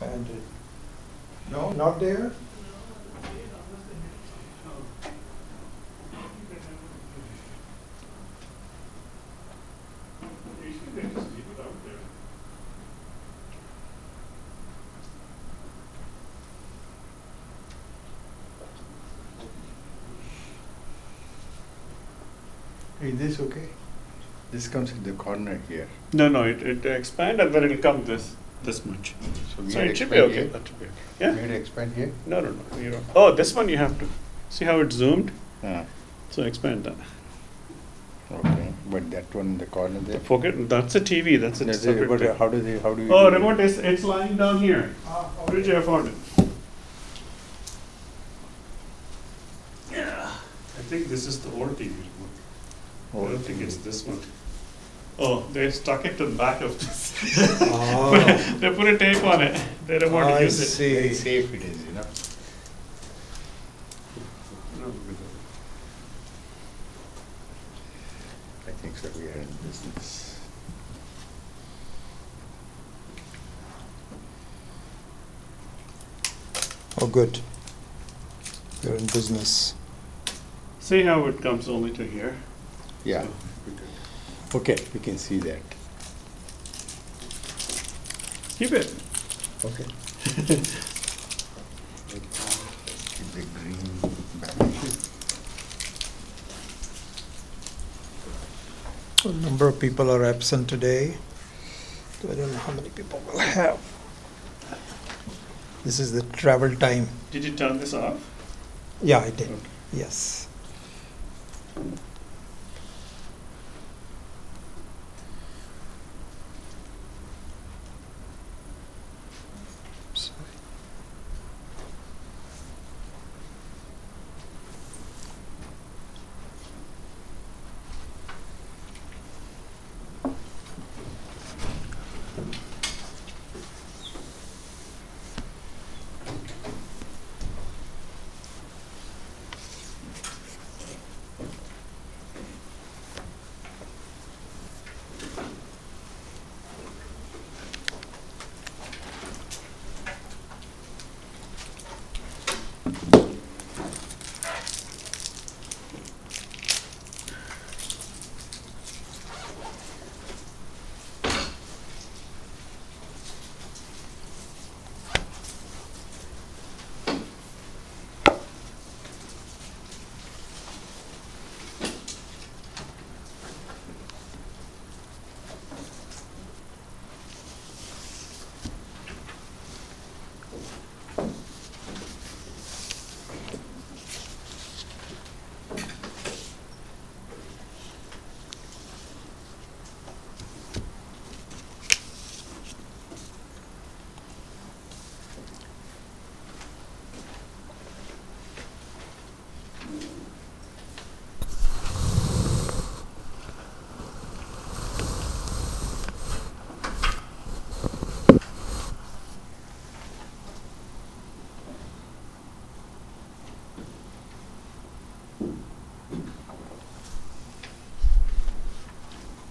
expanded. No, not there? Is this okay? This comes in the corner here. No, it expand and then it will come this much. So it should be okay. Here? That should be okay. Yeah. May I expand here? No, you don't. Oh, this one you have to. See how it's zoomed? Ah, So expand that. okay. But that one in the corner there? Forget, that's a TV, that's a That's it, separate but thing. how do you Oh, do it? remote is, it's lying down here. How did you afford it? Yeah. I think this is the old TV remote. I don't think it's this one. Oh, they stuck it to the back of this. Oh, They put a tape on it. They don't want to I use it. Very see. safe it is, I think so, we are in business. Oh, good. You're in business. See how it comes only to here? Yeah, So, okay, we can see that. keep it. Okay. Keep the green back. A number of people are absent today. So I don't know how many people we'll have. This is the travel time. Did you turn this off? Yeah, I did. Okay. Yes. Sorry.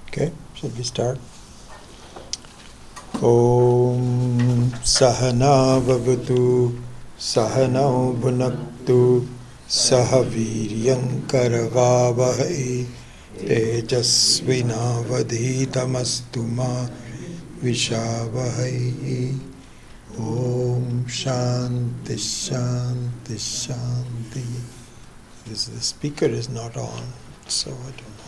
Okay, should we start? Om Sahana Vavatu Sahanau Bhunaktu Sahaviryam Karavavahai Tejasvinavadhitamastu ma Vishavahai. Om Shanti Shanti Shanti. The speaker is not on, so I don't know.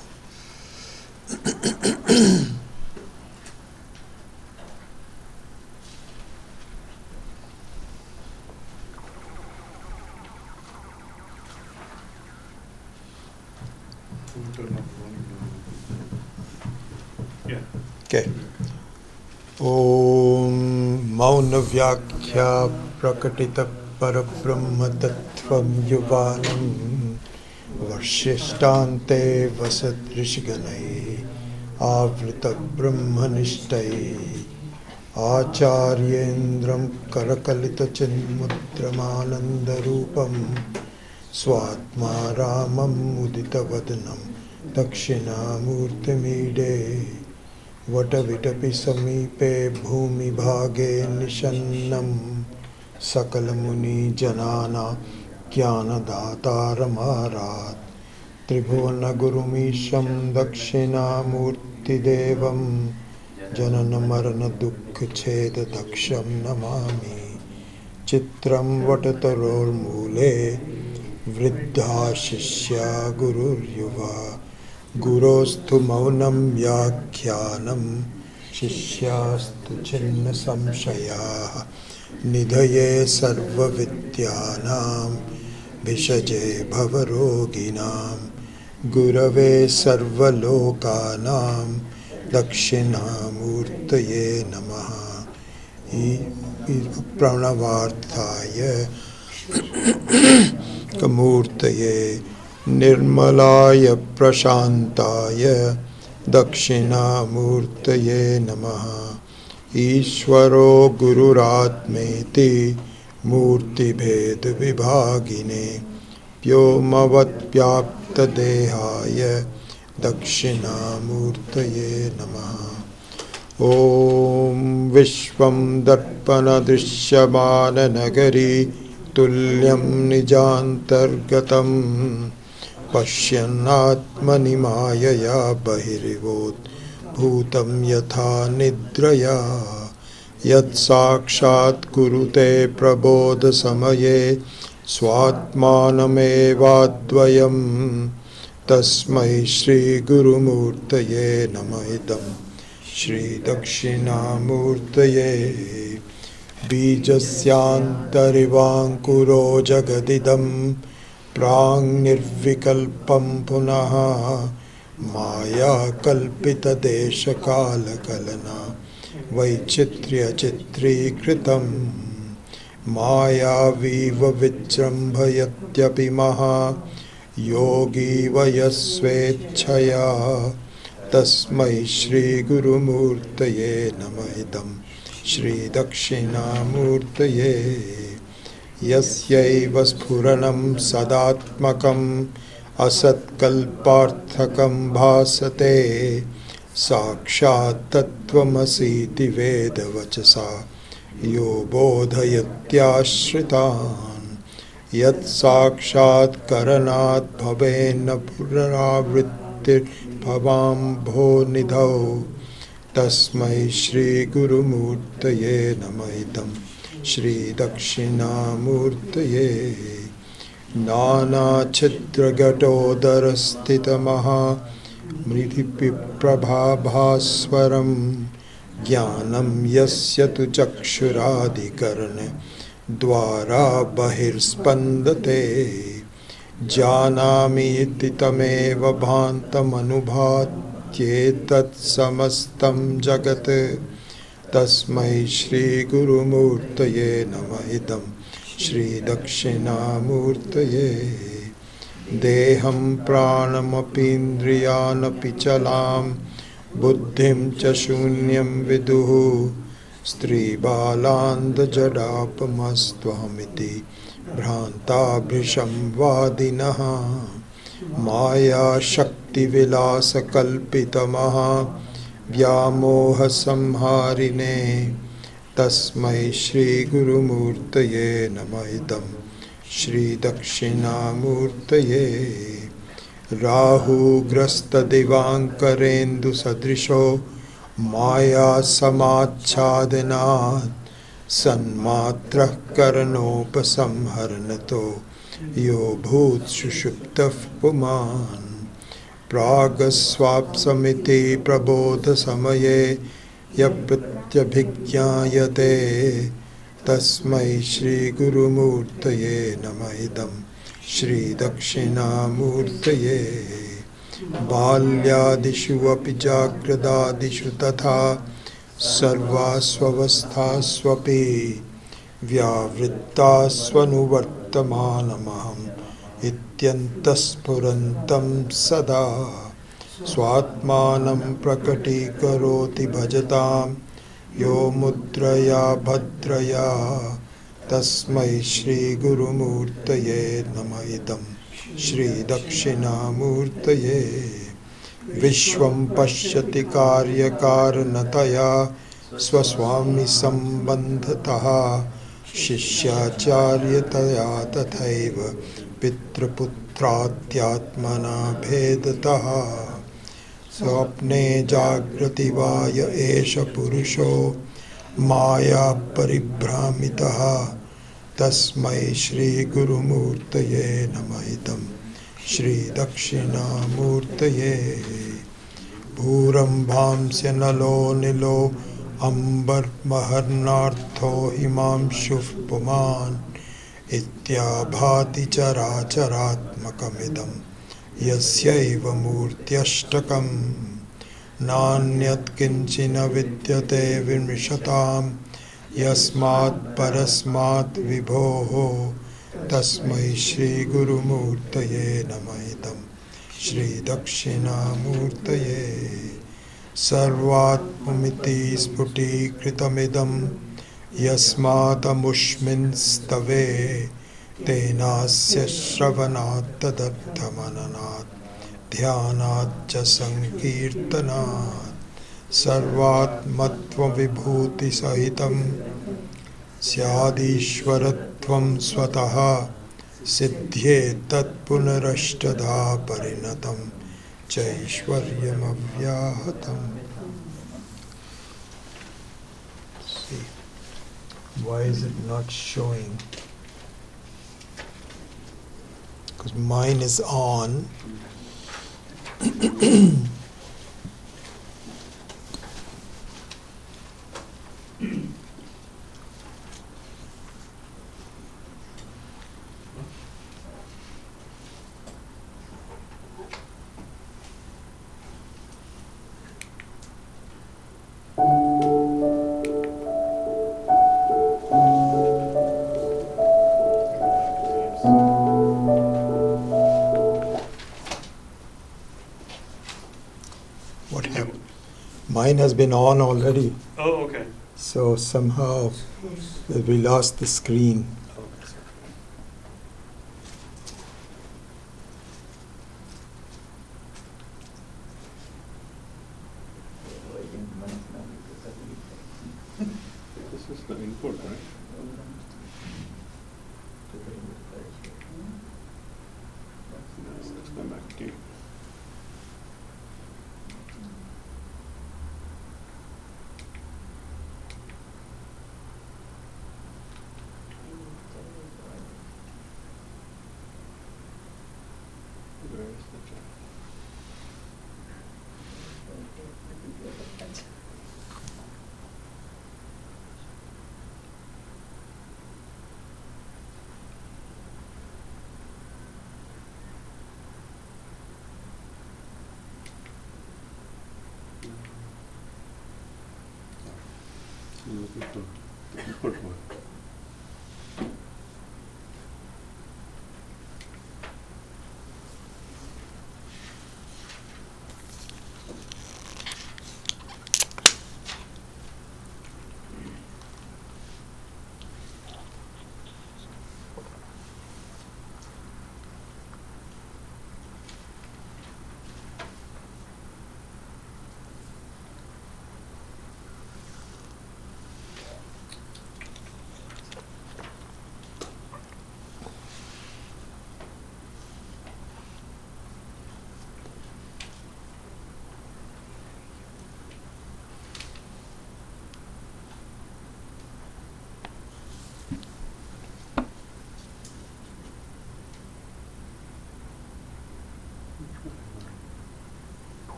Yeah. Okay. Om Mauna Vyakhya Prakatita Parabrahma Tattvam Yuvanam Varshistante Vasat Rishganai Avrita Brahmanishtai Acharyendram Karakalita Chinmudramananda Rupam Swatma Ramam Udita Vadanam Dakshinamurthy वटविटपि समीपे भूमिभागे निषन्नं सकलमुनिजनानां ज्ञानदातारमारात् त्रिभुवनगुरुमीशं दक्षिणामूर्तिदेवं जननमरणदुःखछेददक्षं नमामि। चित्रं वटतरोर्मूले वृद्धा शिष्या गुरुर्युवा गुरोस्तु मौनं व्याख्यानं शिष्यास्तु छिन्नसंशयाः निधये सर्वविद्यानां भिषजे भवरोगिणां गुरवे सर्वलोकानां दक्षिणामूर्तये नमः। प्रणवार्थाय मूर्तये निर्मलाय प्रशान्ताय दक्षिणामूर्तये नमः। ईश्वरो गुरुरात्मेति मूर्तिभेदविभागिने व्योमवद्व्याप्तदेहाय दक्षिणामूर्तये नमः। ॐ विश्वं दर्पणदृश्यमाननगरी तुल्यं निजान्तर्गतं पश्यन्नात्मनि मायया बहिर्भूतं यथा निद्रया यत्साक्षात् कुरुते प्रबोधसमये स्वात्मानमेवाद्वयं तस्मै श्रीगुरुमूर्तये नमः। इदं श्रीदक्षिणामूर्तये बीजस्यान्तरिवाङ्कुरो जगदिदं प्राङ्निर्विकल्पं पुनः मायाकल्पितदेशकालकलना वैचित्र्यचित्रीकृतं मायावीव विजृम्भयत्यपि महायोगी वयस्वेच्छया तस्मै श्रीगुरुमूर्तये नमः। इदं श्रीदक्षिणामूर्तये यस्यैव स्फुरणं सदात्मकम् असत्कल्पार्थकं भासते साक्षात् तत्त्वमसीति वेदवचसा यो बोधयत्याश्रितान् यत् साक्षात्करणात् भवेन्न पुनरावृत्तिर्भवाम्भोनिधौ तस्मै श्रीगुरुमूर्तये नमः। इदं श्रीदक्षिणामूर्तये नानाच्छिद्रघटोदरस्थितमहामृतिप्रभाभास्वरं ज्ञानं यस्य तु चक्षुरादिकरणद्वारा बहिर्स्पन्दते जानामि इति तमेव भान्तमनुभात्येतत् समस्तं जगत् तस्मै श्रीगुरुमूर्तये नमः। इदं श्रीदक्षिणामूर्तये देहं प्राणमपीन्द्रियानपि चलां बुद्धिं च शून्यं विदुः स्त्रीबालान्धजडापमस्त्वहमिति भ्रान्ताभृशं वादिनः मायाशक्तिविलासकल्पितमहा व्यामोहसंहारिणे तस्मै श्रीगुरुमूर्तये नमः। इदं श्रीदक्षिणामूर्तये राहुग्रस्तदिवाङ्करेन्दुसदृशो मायासमाच्छादनात् सन्मात्रः करणोपसंहरणतो यो भूत्सुषुप्तः पुमान् प्रागस्वाप्समिति प्रबोधसमये यप्रत्यभिज्ञायते तस्मै श्रीगुरुमूर्तये नमः। इदं श्रीदक्षिणामूर्तये बाल्यादिषु अपि जाग्रदादिषु तथा सर्वास्वस्थास्वपि व्यावृत्तास्वनुवर्तमानमहम् इत्यन्तःस्फुरन्तं सदा स्वात्मानं प्रकटीकरोति भजतां यो मुद्रया भद्रया तस्मै श्रीगुरुमूर्तये नमः। इदं श्रीदक्षिणामूर्तये Vishwam pashyati karyakaranataya swaswami sambandhataha Shishyacharya tathaiva pitraputratyatmana bhedataha Swapne jagrati vaya esha purusho maya paribhramitaha Tasmai Shri Guru Murtaye Namahitam Shri Dakshinamurtaye Bhurambhamsya nalo nilo Ambar Maharnartho Himam Shuf Puman Ityabhati Characharatmakamidam Yasyaiva Murtyashtakam Nanyat Kinchina Vidyate Vimishatam Yasmat Parasmat Vibhoho Tasmai Shri Guru Murtaye Namahitam Shri Dakshinamurtaye Sarvatmamiti Sputi Kritamidam Yasmatamushmin Stave Tenasya Shravanat Tadarthamananat Dhyanat Cha Sankirtanat Sarvatmatva Vibhuti Sahitam Syadishwaratvam Swataha Siddhye Tat Punarashtadha Parinatam Chaishwaryam Avyahatam. See, why is it not showing? Because mine is on. What happened? Mine has been on already. Oh, okay. So somehow we lost the screen. This is the input, right? Let's go back to where is the chat? I'm looking for the input one.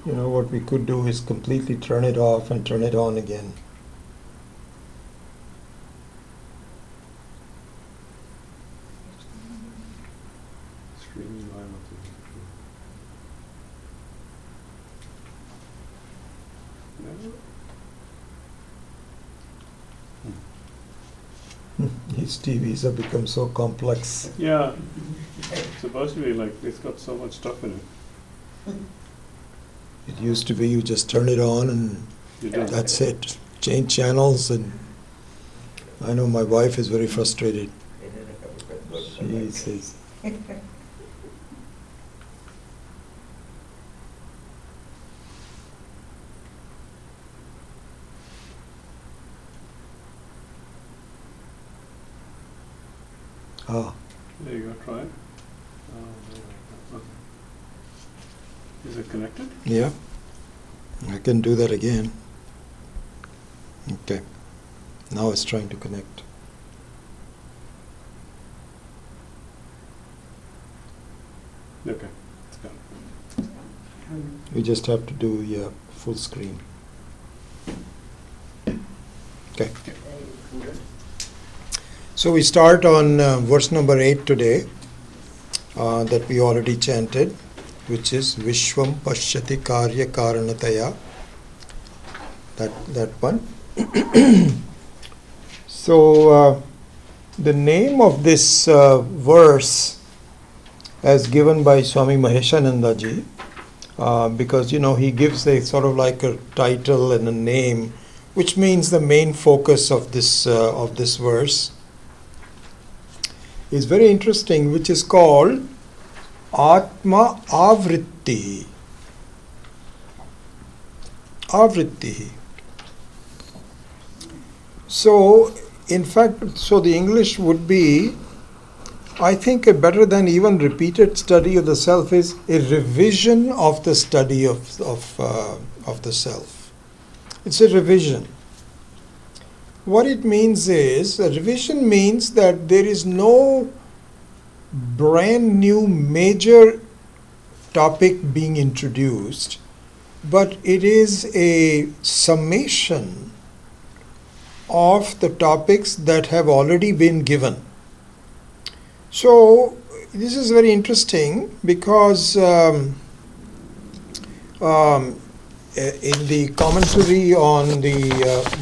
You know what we could do is completely turn it off and turn it on again. Streaming live on TV. These TVs have become so complex. Yeah, it's supposed to be like, it's got so much stuff in it. It used to be you just turn it on and You don't. that's it. Change channels, and I know my wife is very frustrated. She says, Ah, There you go, try it. Okay. Is it connected? yeah. I can do that again. Okay. Now it's trying to connect. Okay, it's got it. We just have to do full screen. Okay. So we start on verse number 8 today, that we already chanted, which is Vishwam Pashyati Karya Karanataya. That one. So the name of this verse, as given by Swami Maheshananda ji, because he gives a sort of like a title and a name, which means the main focus of this verse is very interesting, which is called Atma Avritti. Avritti. So, in fact, the English would be, I think, a better than even repeated study of the self is a revision of the study of the self. It's a revision. What it means is, a revision means that there is no brand new major topic being introduced, but it is a summation of the topics that have already been given. So this is very interesting because in the commentary on the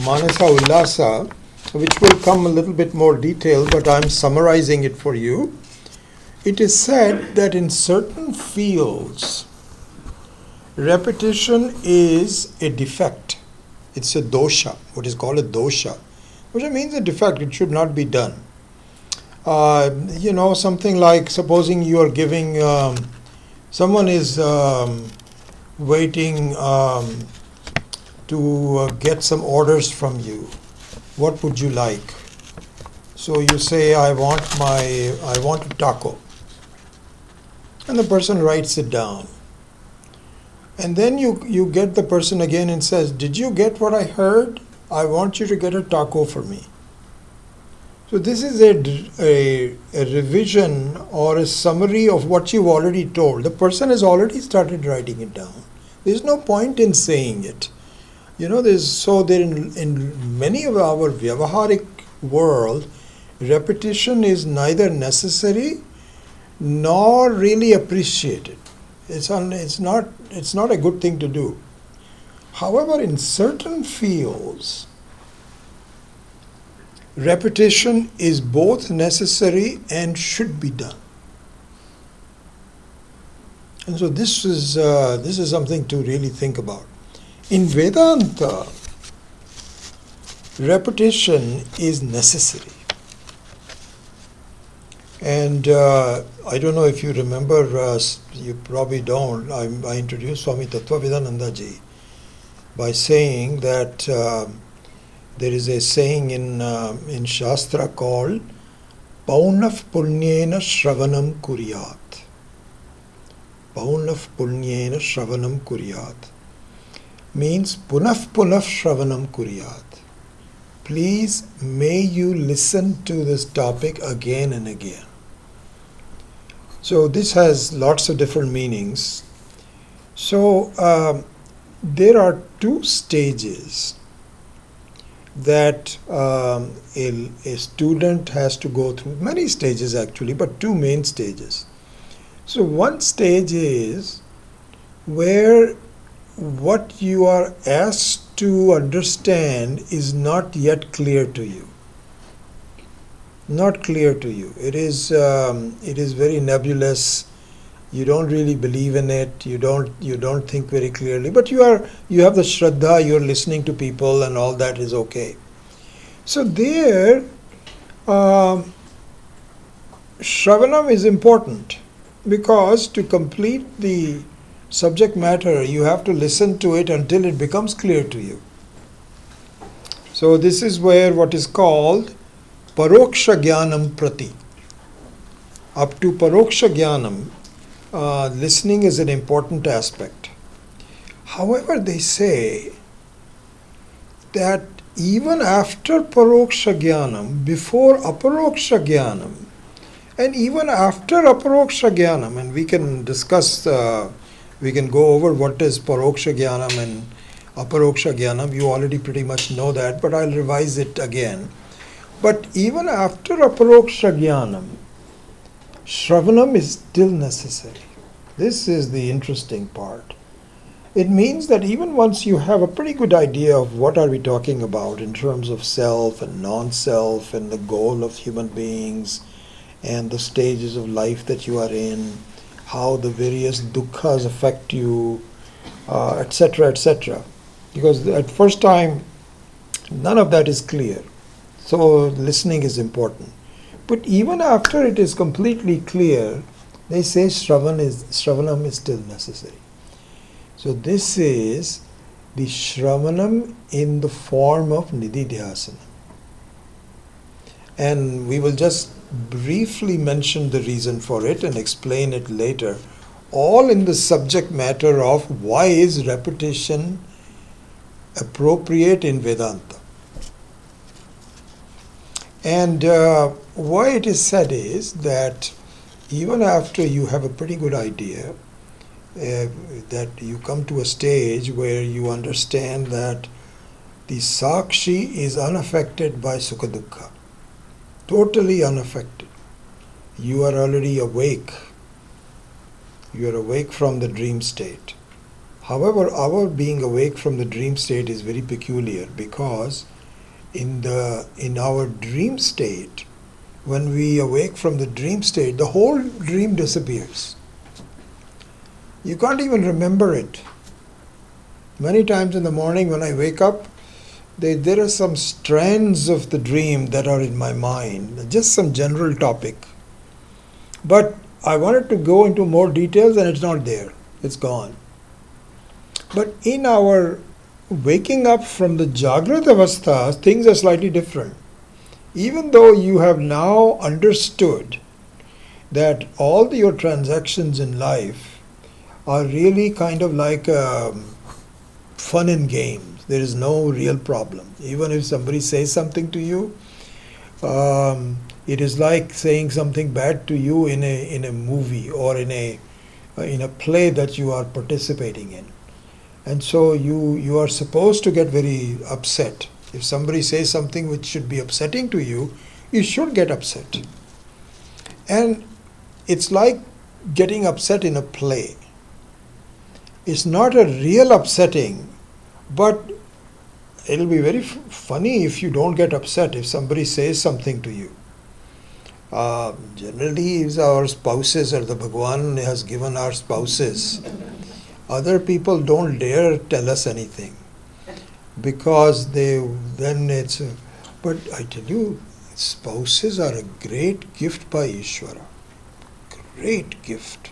Manasa Ullasa, which will come a little bit more detail, but I'm summarizing it for you, it is said that in certain fields, repetition is a defect. It's a dosha, what is called a dosha, which means a defect. It should not be done. Something like, supposing you are giving, someone is waiting to get some orders from you. What would you like? So you say, I want a taco. And the person writes it down. And then you get the person again and says, did you get what I heard? I want you to get a taco for me. So this is a revision or a summary of what you've already told. The person has already started writing it down. There's no point in saying it. In many of our Vyavaharic world, repetition is neither necessary nor really appreciated. It's not a good thing to do. However, in certain fields, repetition is both necessary and should be done. And so this is something to really think about. In Vedanta, repetition is necessary. And I don't know if you remember, you probably don't, I introduced Swami Tattvavedananda ji by saying that there is a saying in Shastra called Paunaf Punyena Shravanam Kuryat. Paunaf Punyena Shravanam Kuryat means Punaf Shravanam Kuryat. Please, may you listen to this topic again and again. So this has lots of different meanings. So there are two stages that a student has to go through. Many stages actually, but two main stages. So one stage is where what you are asked to understand is not yet clear to you. Not clear to you. It is very nebulous. You don't really believe in it. You don't think very clearly. But you have the Shraddha. You're listening to people, and all that is okay. So there, Shravanam is important because to complete the subject matter, you have to listen to it until it becomes clear to you. So this is where what is called Paroksha Jnanam Prati. Up to Paroksha Jnanam, listening is an important aspect. However, they say that even after Paroksha Jnanam, before Aparoksha Jnanam, and even after Aparoksha Jnanam, and we can discuss, we can go over what is Paroksha Jnanam and Aparoksha Jnanam. You already pretty much know that, but I'll revise it again. But even after Aparoksha Jnanam, Shravanam is still necessary. This is the interesting part. It means that even once you have a pretty good idea of what are we talking about in terms of self and non-self and the goal of human beings and the stages of life that you are in, how the various dukkhas affect you, etc., etc. Because at first time, none of that is clear. So listening is important. But even after it is completely clear, they say Shravanam is still necessary. So this is the Shravanam in the form of Nididhyasana. And we will just briefly mention the reason for it and explain it later, all in the subject matter of why is repetition appropriate in Vedanta. And why it is said is that even after you have a pretty good idea, that you come to a stage where you understand that the Sakshi is unaffected by Sukha Dukkha, totally unaffected. You are already awake. You are awake from the dream state. However, our being awake from the dream state is very peculiar, because in our dream state, when we awake from the dream state, the whole dream disappears. You can't even remember it. Many times in the morning when I wake up, there are some strands of the dream that are in my mind, just some general topic. But I wanted to go into more details and it's not there. It's gone. But in our waking up from the Jagrat Avastha, things are slightly different. Even though you have now understood that all your transactions in life are really kind of like fun and games. There is no real problem. Even if somebody says something to you, it is like saying something bad to you in a movie or in a play that you are participating in. And so you are supposed to get very upset. If somebody says something which should be upsetting to you, you should get upset. And it's like getting upset in a play. It's not a real upsetting, but it'll be very funny if you don't get upset if somebody says something to you. Generally, it's our spouses, or the Bhagwan has given our spouses. Other people don't dare tell us anything, because but I tell you, spouses are a great gift by Ishvara. Great gift.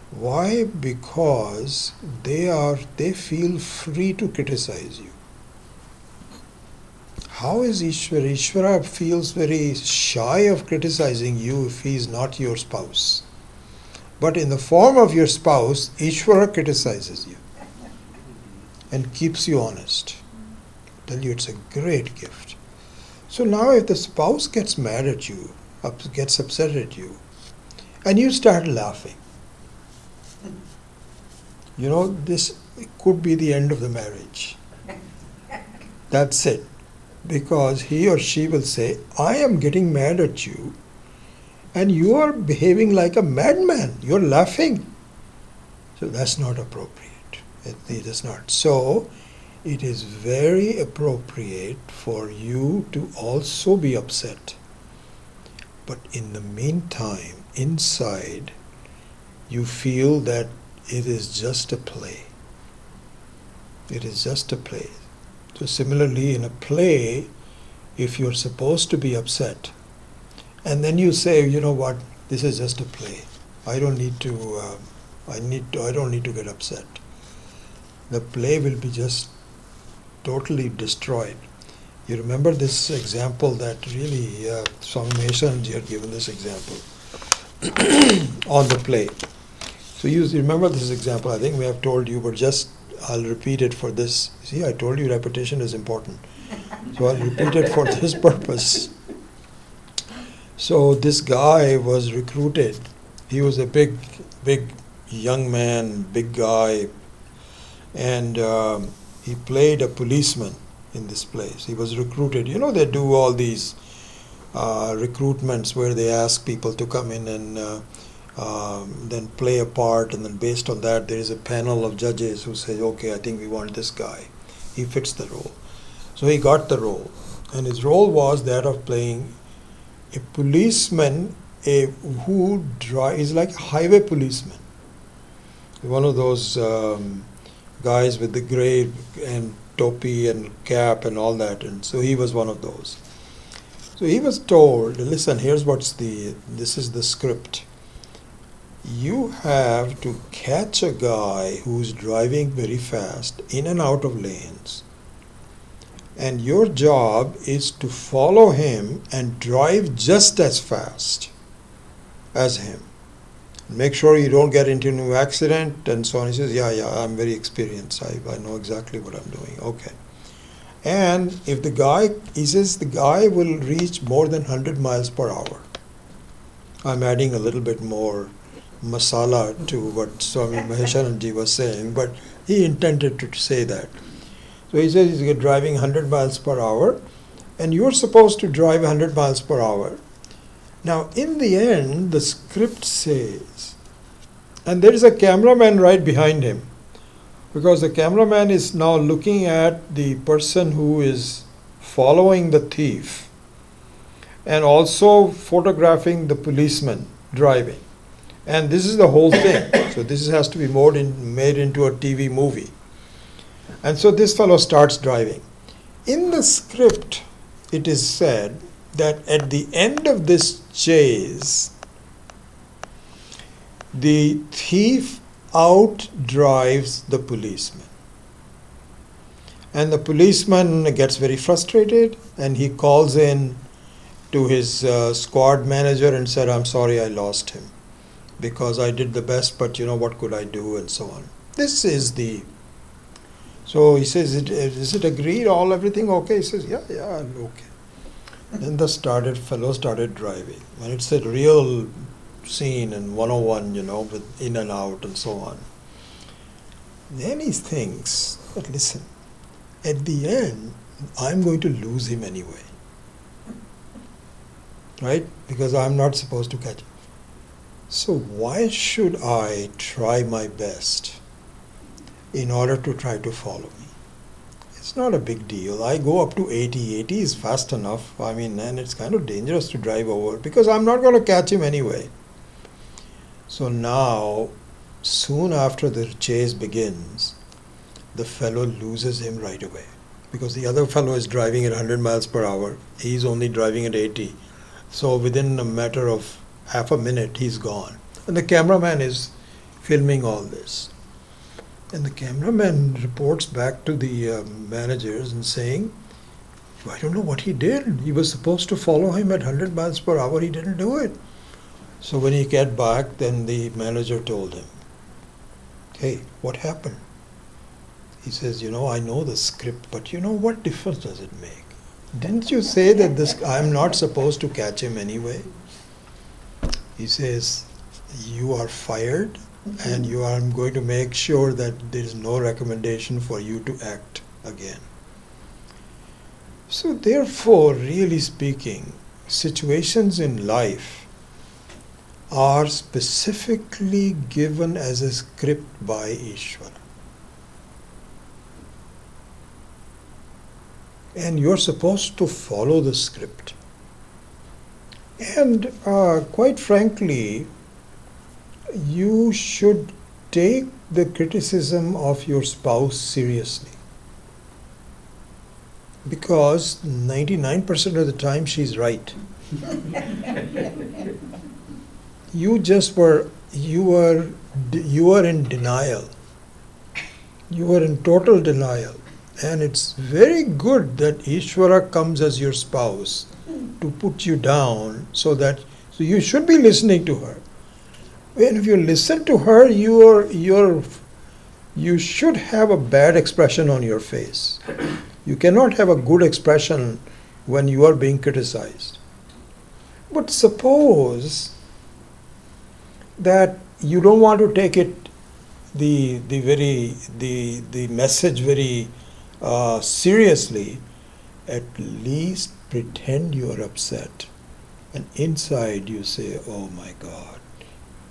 Why? Because they feel free to criticize you. How is Ishvara? Ishvara feels very shy of criticizing you if he is not your spouse. But in the form of your spouse, Ishvara criticizes you and keeps you honest. I tell you, it's a great gift. So now if the spouse gets mad at you, gets upset at you, and you start laughing, this could be the end of the marriage. That's it. Because he or she will say, I am getting mad at you and you are behaving like a madman. You're laughing. So that's not appropriate. It is not. So it is very appropriate for you to also be upset. But in the meantime, inside, you feel that it is just a play. It is just a play. So similarly, in a play, if you're supposed to be upset, and then you say, you know what, this is just a play. I don't need to get upset. The play will be just totally destroyed. You remember this example that really Swami Maheshanji had given this example on the play. So you remember this example. I think we have told you, but just I'll repeat it for this. See, I told you repetition is important. So I'll repeat it for this purpose. So this guy was recruited. He was a big young man, big guy, and he played a policeman in this place. He was recruited. You know, they do all these recruitments where they ask people to come in and then play a part, and then based on that there is a panel of judges who say, okay, I think we want this guy. He fits the role. So he got the role, and his role was that of playing a policeman who is like a highway policeman. One of those guys with the gray and topi and cap and all that, and so he was one of those. So he was told, listen, this is the script. You have to catch a guy who's driving very fast in and out of lanes, and your job is to follow him and drive just as fast as him. Make sure you don't get into an accident and so on. He says, yeah, I'm very experienced. I know exactly what I'm doing. Okay. And if he says the guy will reach more than 100 miles per hour. I'm adding a little bit more masala to what Swami Maheshanji was saying, but he intended to say that. So he says he's driving 100 miles per hour, and you're supposed to drive 100 miles per hour. Now, in the end, the script says, and there is a cameraman right behind him, because the cameraman is now looking at the person who is following the thief and also photographing the policeman driving. And this is the whole thing. So this has to be made into a TV movie. And so this fellow starts driving. In the script, it is said that at the end of this chase, the thief outdrives the policeman. And the policeman gets very frustrated, and he calls in to his squad manager and said, I'm sorry I lost him because I did the best, but what could I do, and so on. This is so he says, is it agreed, everything okay? He says, yeah, okay. Then the fellow started driving. And it's a real scene in 101, with in and out and so on. Then he thinks, but listen, at the end, I'm going to lose him anyway. Right? Because I'm not supposed to catch him. So why should I try my best in order to try to follow me? It's not a big deal. I go up to 80. 80 is fast enough. And it's kind of dangerous to drive over because I'm not going to catch him anyway. So now, soon after the chase begins, the fellow loses him right away because the other fellow is driving at 100 miles per hour. He's only driving at 80. So within a matter of half a minute, he's gone. And the cameraman is filming all this. And the cameraman reports back to the managers and saying, I don't know what he did. He was supposed to follow him at 100 miles per hour. He didn't do it. So when he got back, then the manager told him, hey, what happened? He says, I know the script, but what difference does it make? Didn't you say that I'm not supposed to catch him anyway? He says, you are fired, and I'm going to make sure that there is no recommendation for you to act again. So therefore, really speaking, situations in life are specifically given as a script by Ishvara. And you're supposed to follow the script. And quite frankly, you should take the criticism of your spouse seriously. Because 99% of the time she's right. You were in denial. You were in total denial. And it's very good that Ishvara comes as your spouse to put you down so you should be listening to her. And if you listen to her, you should have a bad expression on your face. You cannot have a good expression when you are being criticized. But suppose that you don't want to take it the message very seriously. At least pretend you are upset, and inside you say, "Oh my God,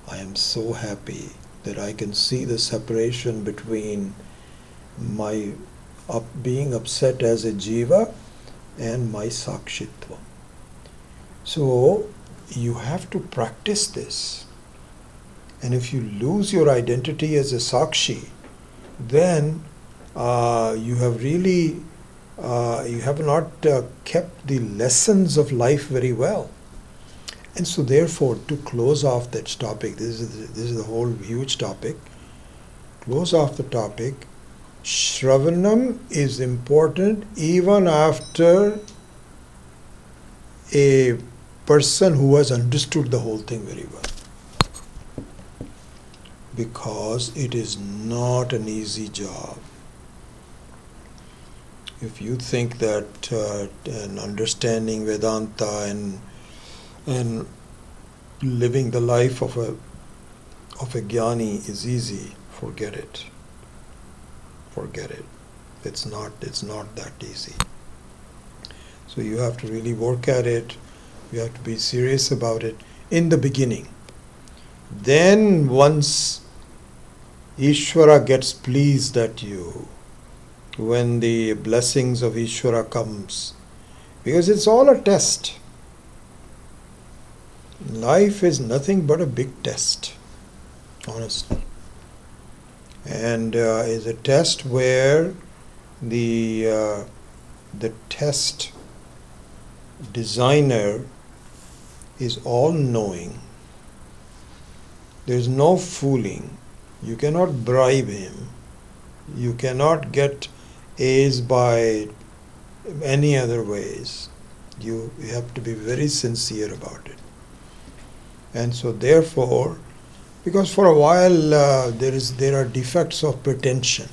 I am so happy that I can see the separation between my being upset as a jiva and my sakshitva." So you have to practice this. And if you lose your identity as a sakshi, then you have really you have not kept the lessons of life very well. And so therefore, to close off that topic, this is the whole huge topic. Close off the topic, Shravanam is important even after a person who has understood the whole thing very well. Because it is not an easy job. If you think that understanding Vedanta and living the life of a jnani is easy, forget it. Forget it. It's not that easy. So you have to really work at it. You have to be serious about it in the beginning. Then once Ishvara gets pleased at you, when the blessings of Ishvara comes, because it's all a test. Life is nothing but a big test, honestly. And is a test where the test designer is all-knowing. There is no fooling. You cannot bribe him. You cannot get A's by any other ways. You have to be very sincere about it. And so therefore, because for a while there are defects of pretension.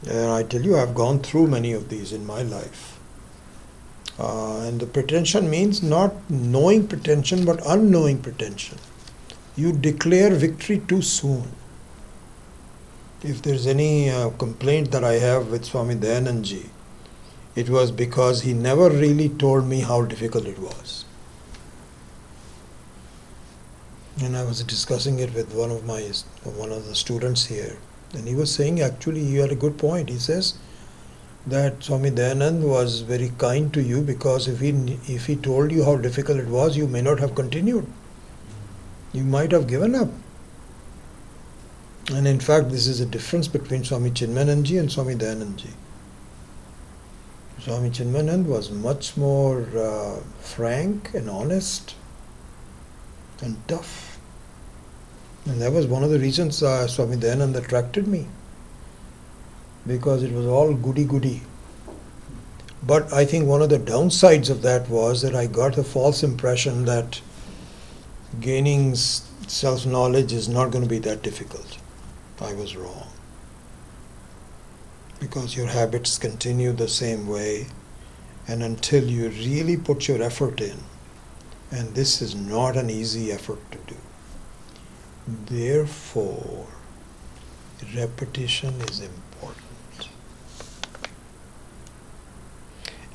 And I tell you, I've gone through many of these in my life. And the pretension means not knowing pretension, but unknowing pretension. You declare victory too soon. If there's any complaint that I have with Swami Dayanandji, it was because he never really told me how difficult it was. And I was discussing it with one of the students here, and he was saying, actually, he had a good point. He says that Swami Dayanand was very kind to you because if he told you how difficult it was, you may not have continued. You might have given up. And in fact, this is a difference between Swami Chinmayanandji and Swami Dayanandji. Swami Chinmayanand was much more frank and honest and tough. And that was one of the reasons Swami Dayanand attracted me. Because it was all goody-goody. But I think one of the downsides of that was that I got a false impression that gaining self-knowledge is not going to be that difficult. I was wrong. Because your habits continue the same way, and until you really put your effort in, and this is not an easy effort to do. Therefore, repetition is important.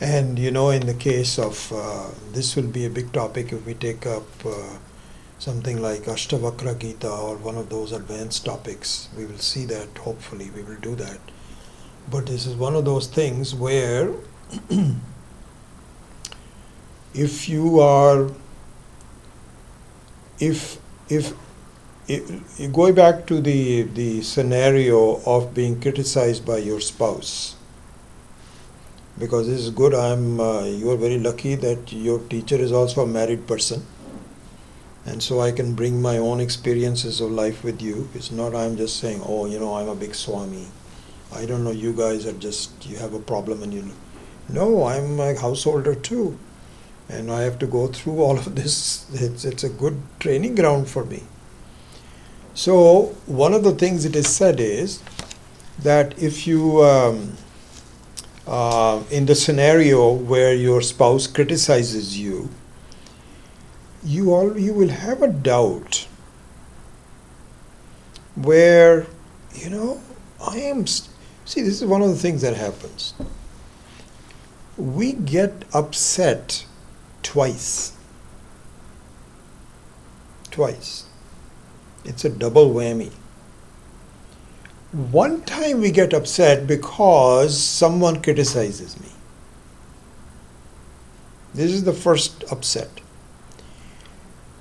And in the case of, this will be a big topic if we take up something like Ashtavakra Gita or one of those advanced topics. We will see that, hopefully we will do that. But this is one of those things where if going back to the scenario of being criticized by your spouse, because this is good, you are very lucky that your teacher is also a married person, and so I can bring my own experiences of life with you. It's not I'm just saying, I'm a big Swami, I don't know, you guys are just, you have a problem and you, no, I'm a householder too. And I have to go through all of this. It's a good training ground for me. So one of the things it is said is that if you, in the scenario where your spouse criticizes you, you will have a doubt where, see, this is one of the things that happens. We get upset twice. It's a double whammy. One time we get upset because someone criticizes me. This is the first upset.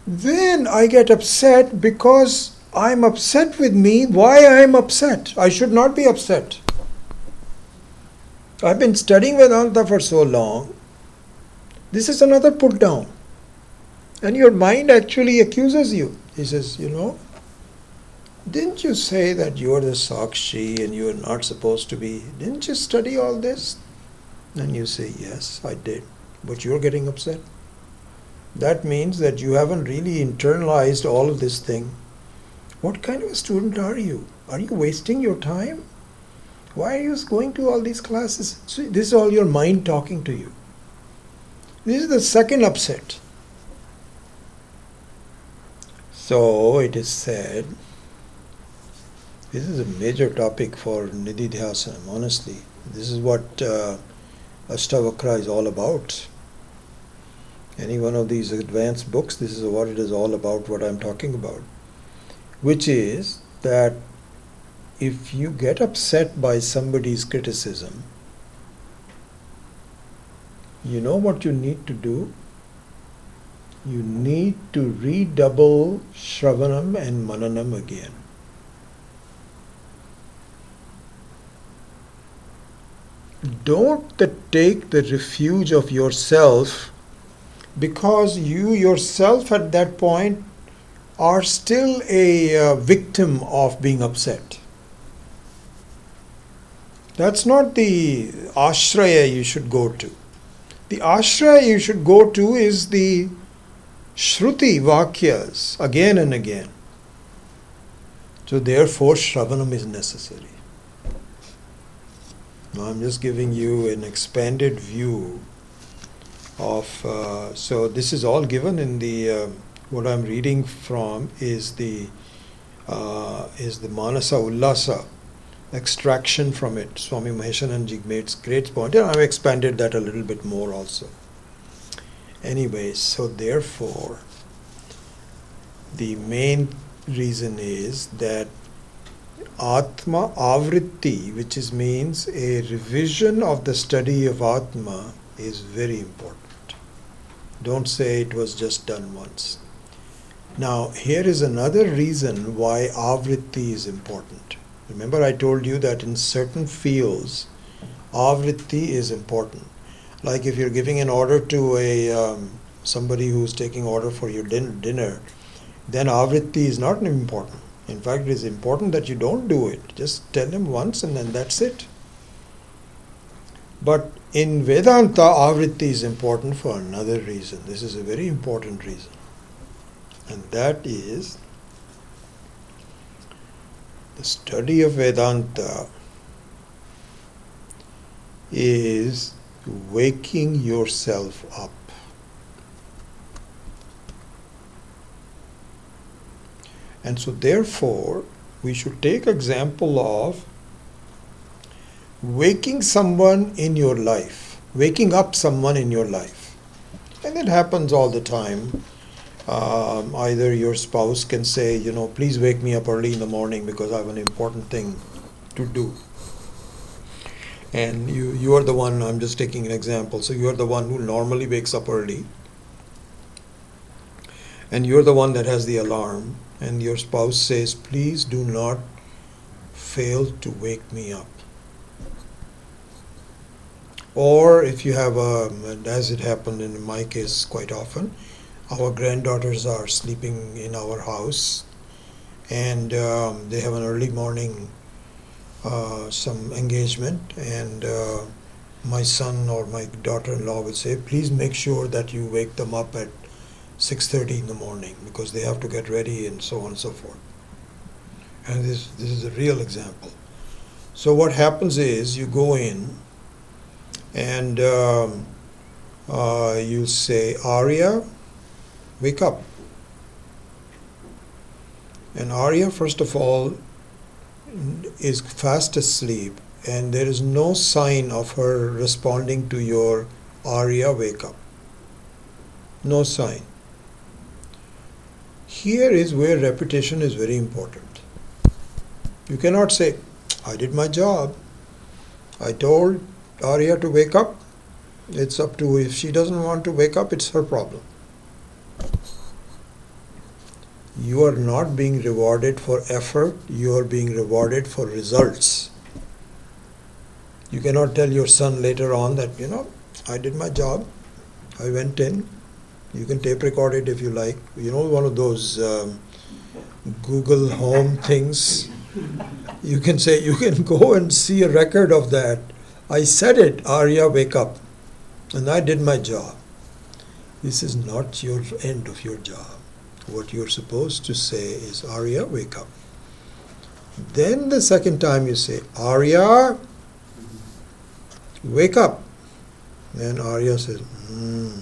Then I get upset because I'm upset with me. Why I'm upset? I should not be upset. I've been studying Vedanta for so long. This is another put down. And your mind actually accuses you. He says, didn't you say that you're the Sakshi and you're not supposed to be? Didn't you study all this? And you say, yes, I did. But you're getting upset. That means that you haven't really internalized all of this thing. What kind of a student are you? Are you wasting your time? Why are you going to all these classes? See, this is all your mind talking to you. This is the second upset. So it is said, this is a major topic for Nididhyasanam, honestly. This is what Astavakra is all about. Any one of these advanced books, this is what it is all about, what I'm talking about. Which is that if you get upset by somebody's criticism, you know what you need to do? You need to redouble Shravanam and Mananam again. Don't take the refuge of yourself, because you yourself at that point are still a victim of being upset. That's not the ashraya you should go to. The ashraya you should go to is the Shruti Vakyas again and again. So therefore Shravanam is necessary. Now I'm just giving you an expanded view of, so this is all given in the, what I'm reading from is the Manasa Ullasa extraction from it. Swami Maheshananji made great point, and I've expanded that a little bit more also. Anyway, so therefore, the main reason is that Atma Avritti, which means a revision of the study of Atma, is very important. Don't say it was just done once. Now, here is another reason why Avritti is important. Remember, I told you that in certain fields, Avritti is important. Like if you're giving an order to somebody who's taking order for your dinner, then Avritti is not important. In fact, it is important that you don't do it. Just tell him once and then that's it. But in Vedanta, Avritti is important for another reason. This is a very important reason. And that is, the study of Vedanta is waking yourself up. And so therefore, we should take example of waking someone in your life, waking up someone in your life. And it happens all the time. Either your spouse can say, please wake me up early in the morning because I have an important thing to do. And you are the one, I'm just taking an example, so you are the one who normally wakes up early. And you're the one that has the alarm. And your spouse says, please do not fail to wake me up. Or if you have as it happened in my case quite often, our granddaughters are sleeping in our house and they have an early morning some engagement, and my son or my daughter-in-law would say, please make sure that you wake them up at 6:30 in the morning because they have to get ready and so on and so forth. And this is a real example. So what happens is you go in and you say, Arya, wake up. And Arya, first of all, is fast asleep, and there is no sign of her responding to your Arya, wake up. No sign. Here is where repetition is very important. You cannot say, I did my job. I told Arya to wake up. It's up to, if she doesn't want to wake up, it's her problem. You are not being rewarded for effort, you are being rewarded for results. You cannot tell your son later on that, I did my job, I went in. You can tape record it if you like. One of those Google Home things. You can say, you can go and see a record of that. I said it, Arya, wake up. And I did my job. This is not your end of your job. What you're supposed to say is, Arya, wake up. Then the second time you say, Arya, wake up. Then Arya says, And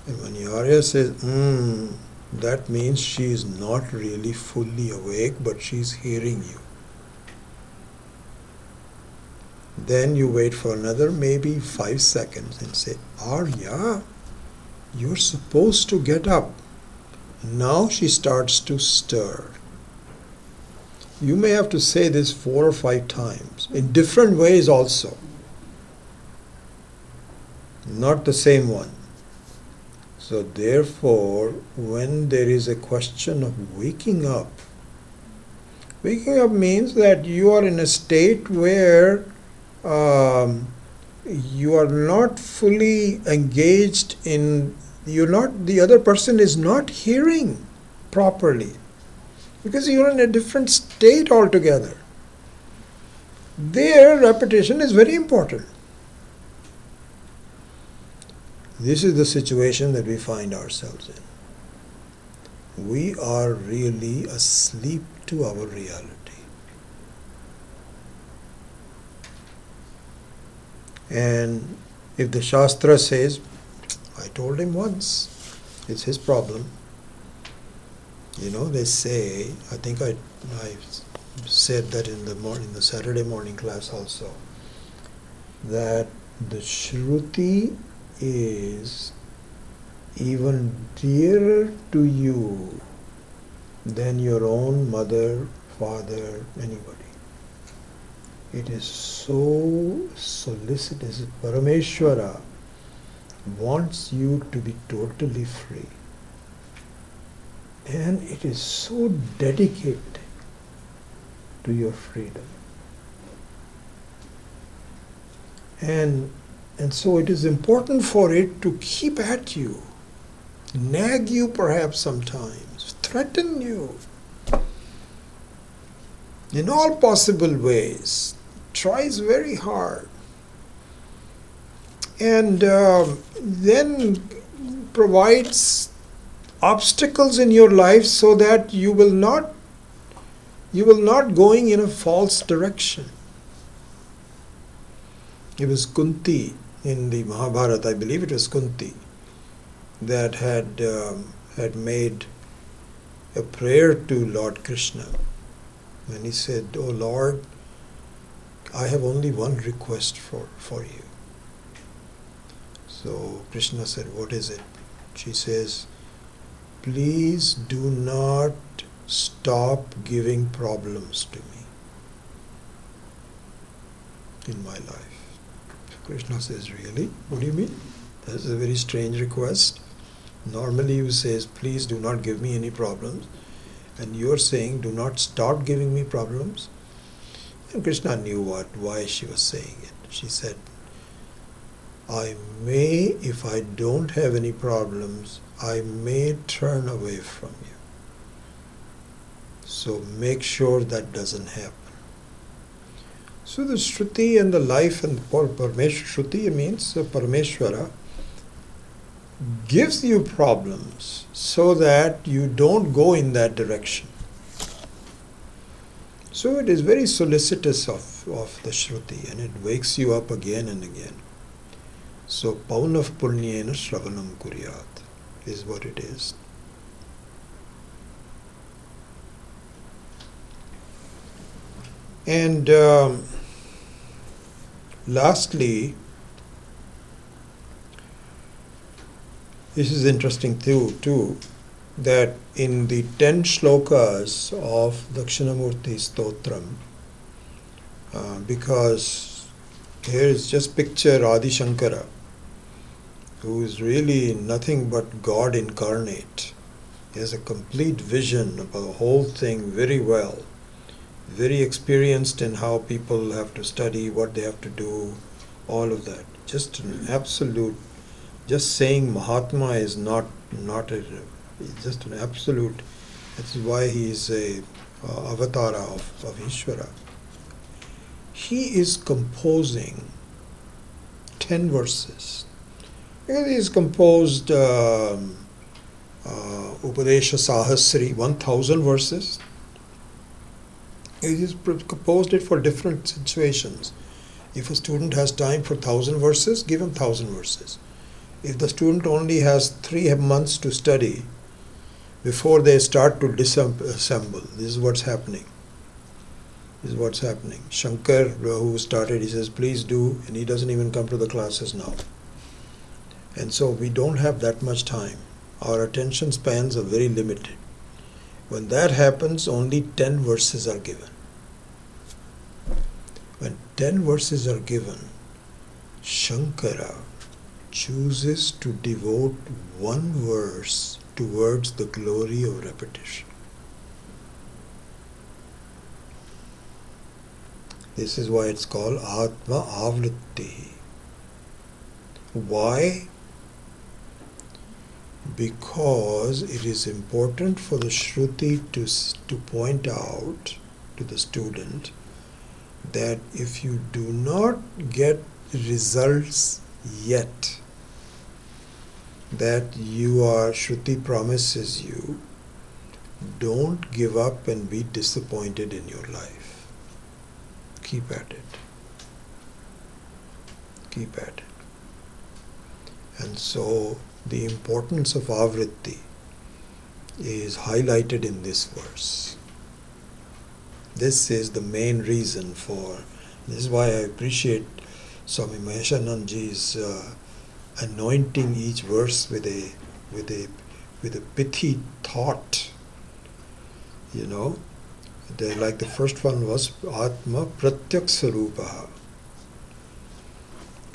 when Arya says, that means she is not really fully awake, but she's hearing you. Then you wait for another maybe 5 seconds and say, Arya, you're supposed to get up. Now she starts to stir. You may have to say this 4 or 5 times, in different ways also. Not the same one. So therefore, when there is a question of waking up means that you are in a state where you are not fully engaged in, the other person is not hearing properly because you're in a different state altogether. There, repetition is very important. This is the situation that we find ourselves in. We are really asleep to our reality. And if the Shastra says, I told him once, it's his problem. They say, I think I said that in the Saturday morning class also, that the Shruti is even dearer to you than your own mother, father, anybody. It is so solicitous. Parameshwara wants you to be totally free. And it is so dedicated to your freedom. And so it is important for it to keep at you, nag you perhaps sometimes, threaten you in all possible ways, tries very hard, and then provides obstacles in your life so that you will not going in a false direction. It was Kunti in the Mahabharata, I believe it was Kunti, that had made a prayer to Lord Krishna. And he said, Oh Lord, I have only one request for you. So Krishna said, what is it? She says, please do not stop giving problems to me in my life. Krishna says, really? What do you mean? That's a very strange request. Normally you says, please do not give me any problems. And you're saying, do not stop giving me problems. And Krishna knew why she was saying it. She said, I may, if I don't have any problems, I may turn away from you. So make sure that doesn't happen. So the Shruti and the life and Shruti means Parameshwara gives you problems so that you don't go in that direction. So it is very solicitous of the Shruti, and it wakes you up again and again. So Paunav Punyena Shravanam Kuryat is what it is. And lastly, this is interesting too, that in the 10 shlokas of Dakshinamurthy Stotram, because here is just picture Adi Shankara, who is really nothing but God incarnate. He has a complete vision of the whole thing very well, very experienced in how people have to study, what they have to do, all of that. Just an absolute, just saying Mahatma is not just an absolute. That's why he is a avatara of Ishvara. He is composing 10 verses. Because he has composed Upadesha Sahasri, 1000 verses. He has composed it for different situations. If a student has time for 1000 verses, give him 1000 verses. If the student only has 3 months to study before they start to disassemble, this is what's happening. This is what's happening. Shankar, who started, he says, please do, and he doesn't even come to the classes now. And so we don't have that much time. Our attention spans are very limited. When that happens, only 10 verses are given. When 10 verses are given, Shankara chooses to devote one verse towards the glory of repetition. This is why it's called Atma Avritti. Why? Because it is important for the Shruti to point out to the student that if you do not get results yet, that Shruti promises you, don't give up and be disappointed in your life. Keep at it. Keep at it. And so the importance of Avritti is highlighted in this verse. This is the main reason this is why I appreciate Swami Maheshananji's anointing each verse with a pithy thought. You know, like the first one was Atma Pratyaksarupaha,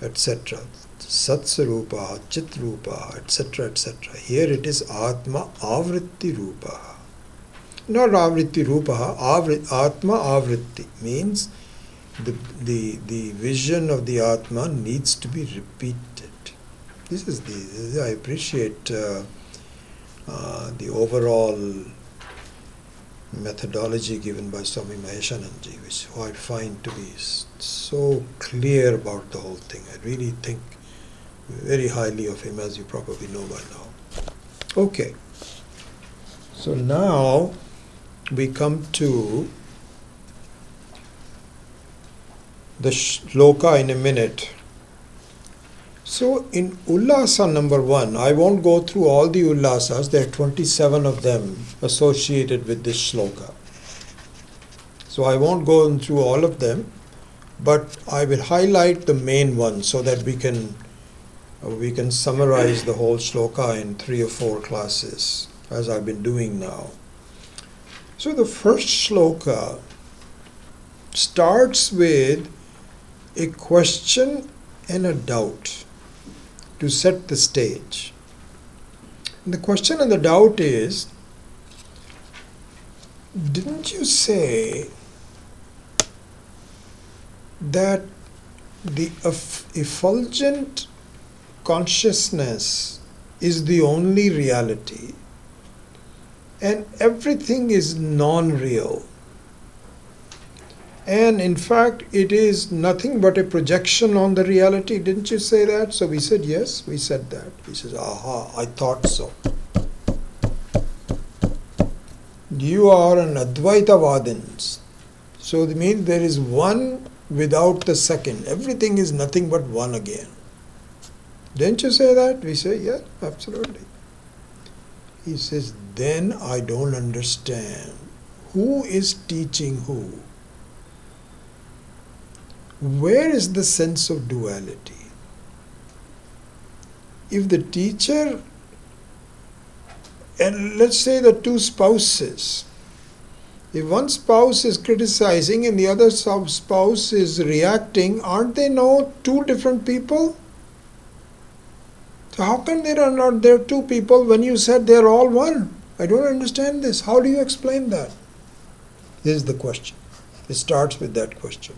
etc. Satsarupaha, Chitrupaha, etc., etc. Here it is Atma Avritti Rupaha. Not Avritti Rupaha, Atma Avritti means the vision of the Atma needs to be repeated. I appreciate the overall methodology given by Swami Maheshananji, which I find to be so clear about the whole thing. I really think very highly of him, as you probably know by now. Okay, so now we come to the shloka in a minute. So in Ullasa number 1, I won't go through all the Ullasas, there are 27 of them associated with this shloka. So I won't go through all of them, but I will highlight the main ones so that we can summarize the whole shloka in 3 or 4 classes, as I've been doing now. So the first shloka starts with a question and a doubt to set the stage. And the question and the doubt is, didn't you say that the effulgent consciousness is the only reality and everything is non-real? And in fact, it is nothing but a projection on the reality. Didn't you say that? So we said, yes, we said that. He says, aha, I thought so. You are an Advaitavadin. So it means there is one without the second. Everything is nothing but one again. Didn't you say that? We say, yeah, absolutely. He says, then I don't understand. Who is teaching who? Where is the sense of duality? If the teacher, and let's say the two spouses, if one spouse is criticizing and the other spouse is reacting, aren't they now two different people? So how come there are not there two people when you said they are all one? I don't understand this. How do you explain that? This is the question. It starts with that question.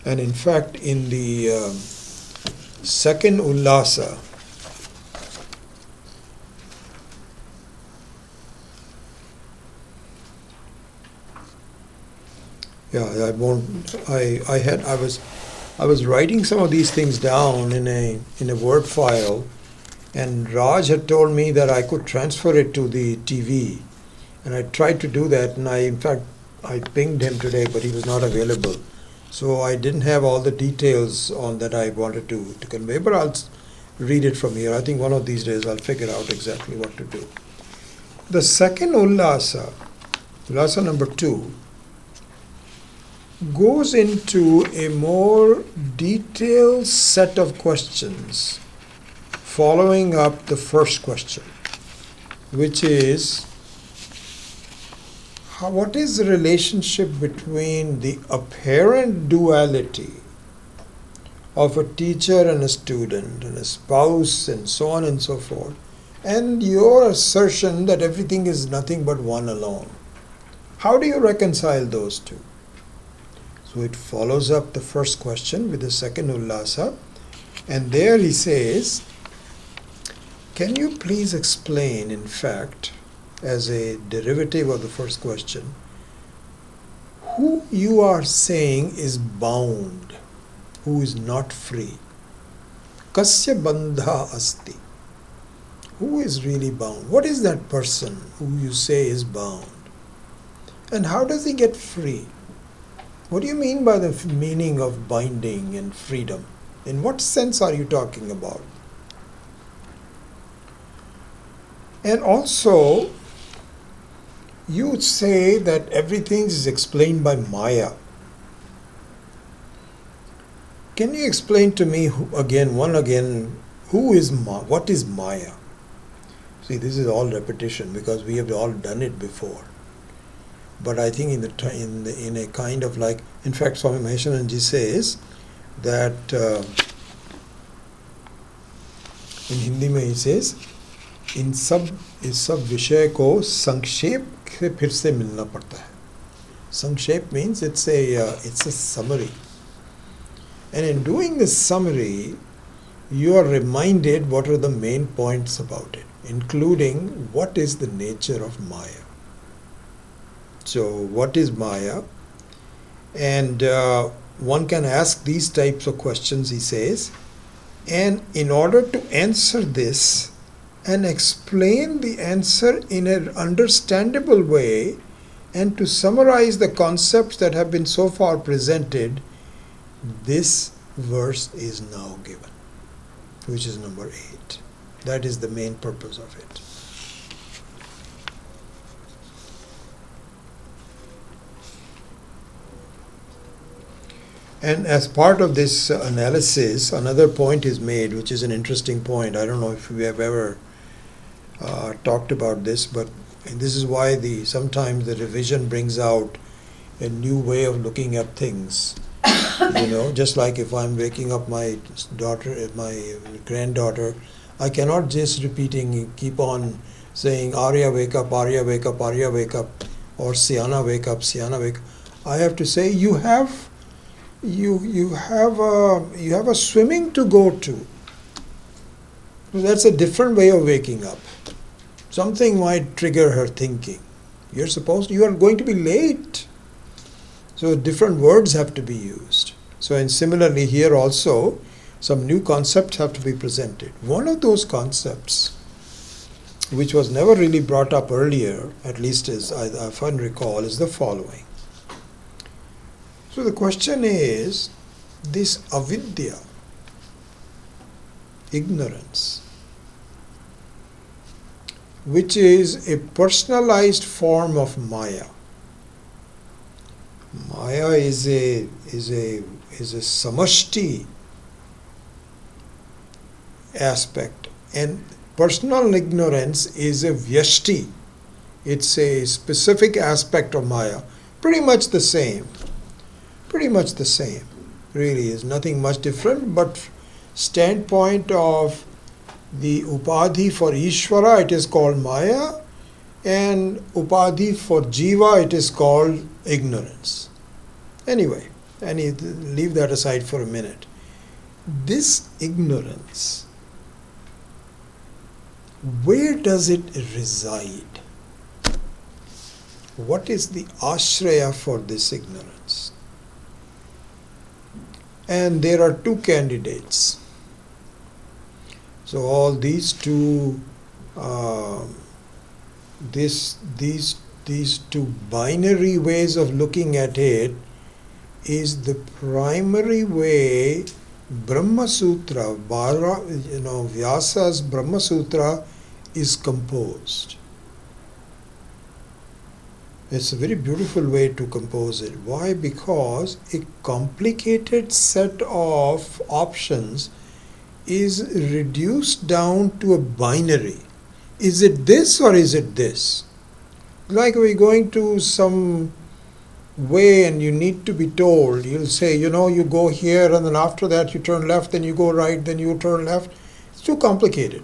And in fact, in the second Ullasa, I was writing some of these things down in a Word file, and Raj had told me that I could transfer it to the TV, and I tried to do that, and I pinged him today, but he was not available. So I didn't have all the details on that I wanted to convey, but I'll read it from here. I think one of these days I'll figure out exactly what to do. The second Ullasa, Ullasa number 2, goes into a more detailed set of questions following up the first question, which is, what is the relationship between the apparent duality of a teacher and a student and a spouse and so on and so forth, and your assertion that everything is nothing but one alone? How do you reconcile those two? So it follows up the first question with the second Ullasa, and there he says, can you please explain, in fact, as a derivative of the first question, who you are saying is bound, who is not free? Kasya bandha asti? Who is really bound? What is that person who you say is bound? And how does he get free? What do you mean by the meaning of binding and freedom? In what sense are you talking about? And also, you say that everything is explained by Maya. Can you explain to me what is Maya? See, this is all repetition because we have all done it before. But I think in a kind of like, in fact, Swami Maheshananji says that in Hindi mein he says, इन सब विषय को संक्षेप से फिर से मिलना पड़ता है. Sankshepa means it's a summary, and in doing this summary, you are reminded what are the main points about it, including what is the nature of Maya. So, what is Maya? And one can ask these types of questions, he says, and in order to answer this and explain the answer in an understandable way and to summarize the concepts that have been so far presented, this verse is now given, which is number 8. That is the main purpose of it. And as part of this analysis, another point is made, which is an interesting point. I don't know if we have ever talked about this, but this is why sometimes the revision brings out a new way of looking at things. Just like if I'm waking up my granddaughter, I cannot just keep on saying, Arya wake up, Arya wake up, Arya wake up, or Siana wake up, Siana wake up. I have to say, you have a swimming to go to. That's a different way of waking up. Something might trigger her thinking. You are going to be late. So different words have to be used. So and similarly here also, some new concepts have to be presented. One of those concepts, which was never really brought up earlier, at least as I can recall, is the following. So the question is, this avidya, ignorance, which is a personalized form of Maya. Maya is a samashti aspect, and personal ignorance is a vyashti. It's a specific aspect of Maya. Pretty much the same. Really is nothing much different, but standpoint of the upadhi for Ishvara, it is called Maya, and upadhi for Jiva, it is called ignorance. Anyway, leave that aside for a minute. This ignorance, where does it reside? What is the ashraya for this ignorance? And there are two candidates. So all these two, these two binary ways of looking at it is the primary way Brahma Sutra, Vyasa's Brahma Sutra is composed. It's a very beautiful way to compose it. Why? Because a complicated set of options is reduced down to a binary. Is it this or is it this? Like we're going to some way and you need to be told, you'll say, you go here and then after that you turn left, then you go right, then you turn left. It's too complicated.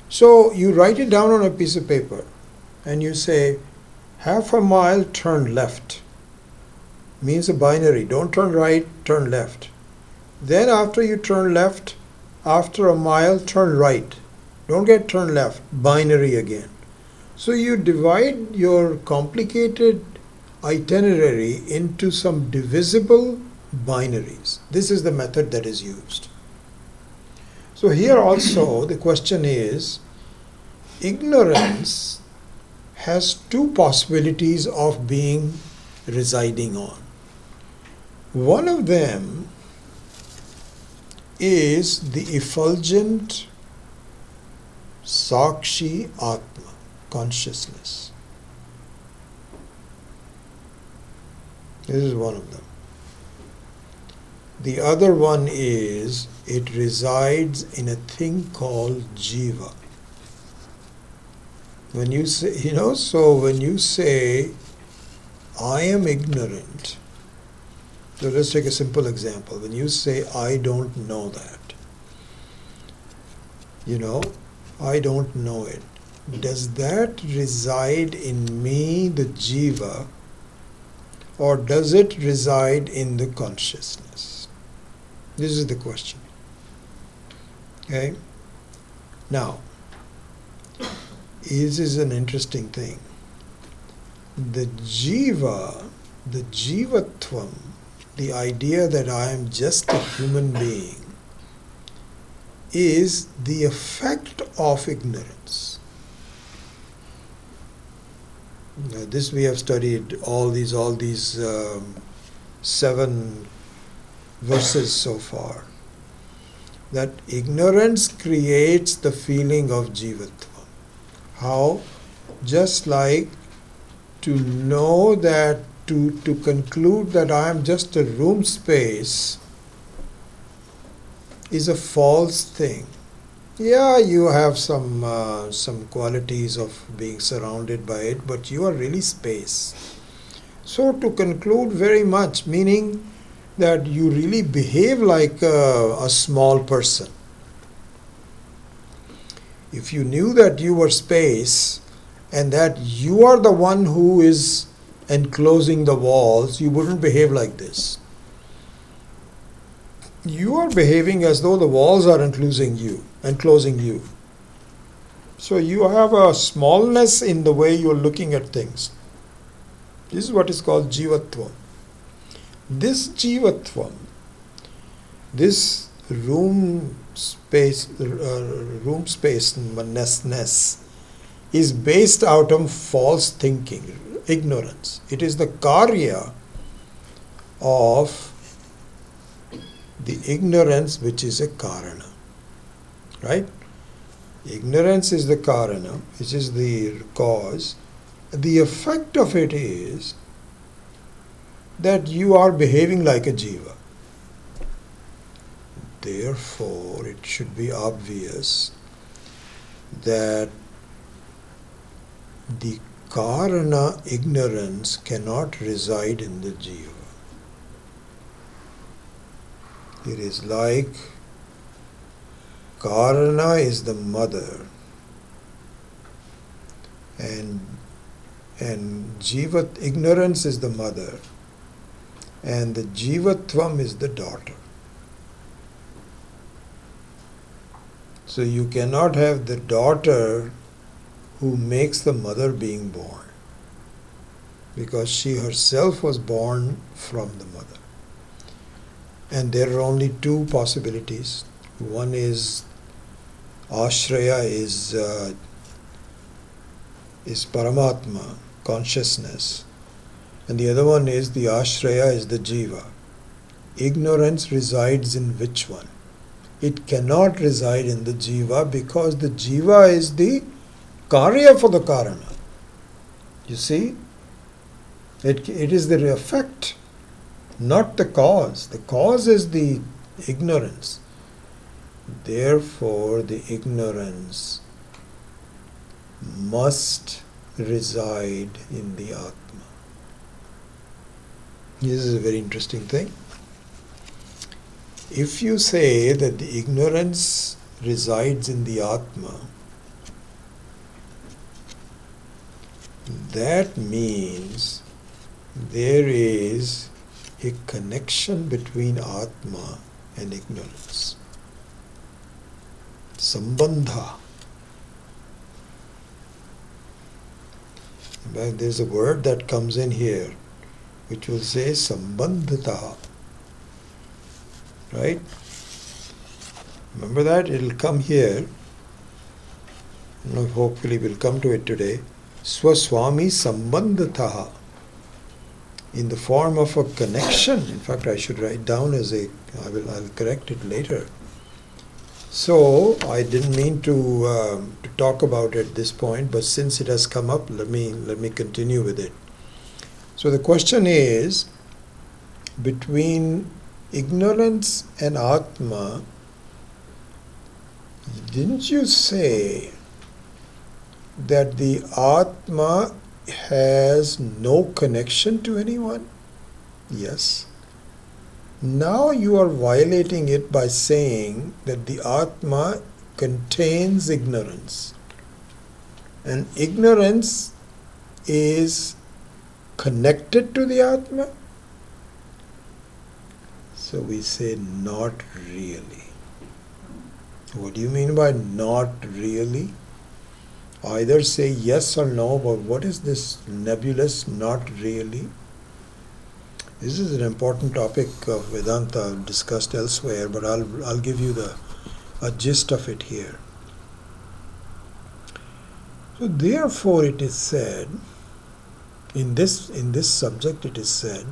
So you write it down on a piece of paper and you say, half a mile, turn left. Means a binary. Don't turn right, turn left. Then after you turn left, after a mile, turn right. Don't get turn left. Binary again. So you divide your complicated itinerary into some divisible binaries. This is the method that is used. So here also the question is, ignorance has two possibilities of being residing on. One of them is the effulgent Sakshi Atma, consciousness. This is one of them. The other one is it resides in a thing called Jiva. When you say, so when you say, I am ignorant, so let's take a simple example. When you say, I don't know that, I don't know it. Does that reside in me, the Jiva, or does it reside in the consciousness? This is the question. Okay? Now, this is an interesting thing. The Jiva, the Jivatvam, the idea that I am just a human being, is the effect of ignorance. Now, this we have studied all these 7 verses so far. That ignorance creates the feeling of Jivatvam. How? Just like to know that, to conclude that I am just a room space is a false thing. Yeah, you have some qualities of being surrounded by it, but you are really space. So to conclude very much, meaning that you really behave like a small person. If you knew that you were space and that you are the one who is enclosing the walls, you wouldn't behave like this. You are behaving as though the walls are enclosing you. So you have a smallness in the way you are looking at things. This is what is called jivatvam. This jivatvam, this room spaceness is based out of false thinking, ignorance. It is the karya of the ignorance which is a karana. Right? Ignorance is the karana, which is the cause. The effect of it is that you are behaving like a jiva. Therefore, it should be obvious that the karana ignorance cannot reside in the jiva. It is like karana is the mother and jivat ignorance is the mother and the jivatvam is the daughter. So you cannot have the daughter who makes the mother being born, because she herself was born from the mother. And there are only two possibilities. One is ashraya is Paramatma, consciousness, and the other one is the ashraya is the jiva. Ignorance resides in which one? It cannot reside in the jiva because the jiva is the karya for the karana. You see? It is the effect, not the cause. The cause is the ignorance. Therefore, the ignorance must reside in the Atma. This is a very interesting thing. If you say that the ignorance resides in the Atma, that means there is a connection between Atma and ignorance. Sambandha. There's a word that comes in here which will say sambandhata. Right? Remember that? It'll come here. Hopefully we'll come to it today. Swaswami sambandhataha. In the form of a connection. In fact, I should write down I'll correct it later. So, I didn't mean to talk about it at this point, but since it has come up, let me continue with it. So the question is, between ignorance and Atma, didn't you say that the Atma has no connection to anyone? Yes. Now you are violating it by saying that the Atma contains ignorance. And ignorance is connected to the Atma? So we say, not really. What do you mean by not really? Either say yes or no, but what is this nebulous not really? This is an important topic of Vedanta discussed elsewhere, but I'll give you a gist of it here. So therefore it is said, in this subject it is said,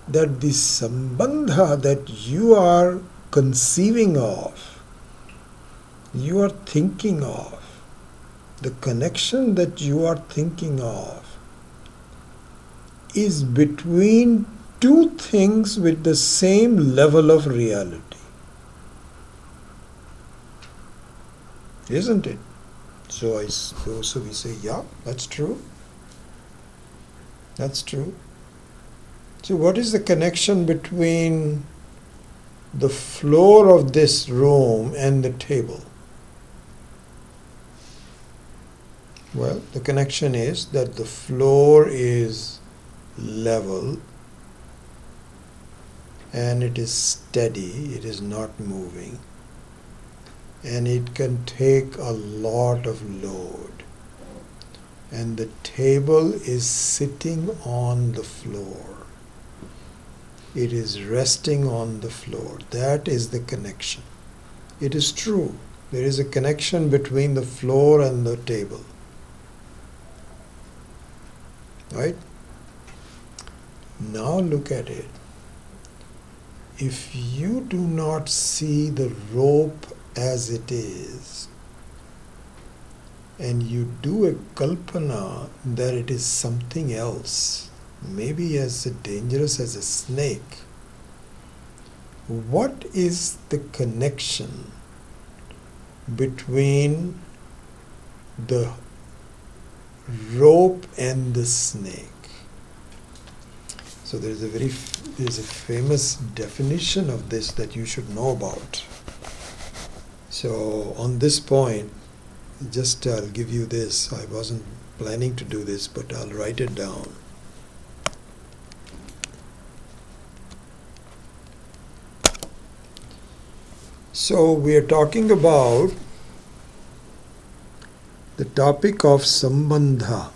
that the sambandha that you are conceiving of, you are thinking of, the connection that you are thinking of, is between two things with the same level of reality. Isn't it? So we say, yeah, that's true. That's true. So what is the connection between the floor of this room and the table? Well, the connection is that the floor is level and it is steady, it is not moving. and it can take a lot of load. And the table is sitting on the floor. It is resting on the floor. That is the connection. It is true. There is a connection between the floor and the table. Right? Now look at it. If you do not see the rope as it is, and you do a kalpana that it is something else, maybe as dangerous as a snake, what is the connection between the rope and the snake? So there's a famous definition of this that you should know about. So on this point, just I'll give you this. I wasn't planning to do this, but I'll write it down. So we are talking about the topic of sambandha.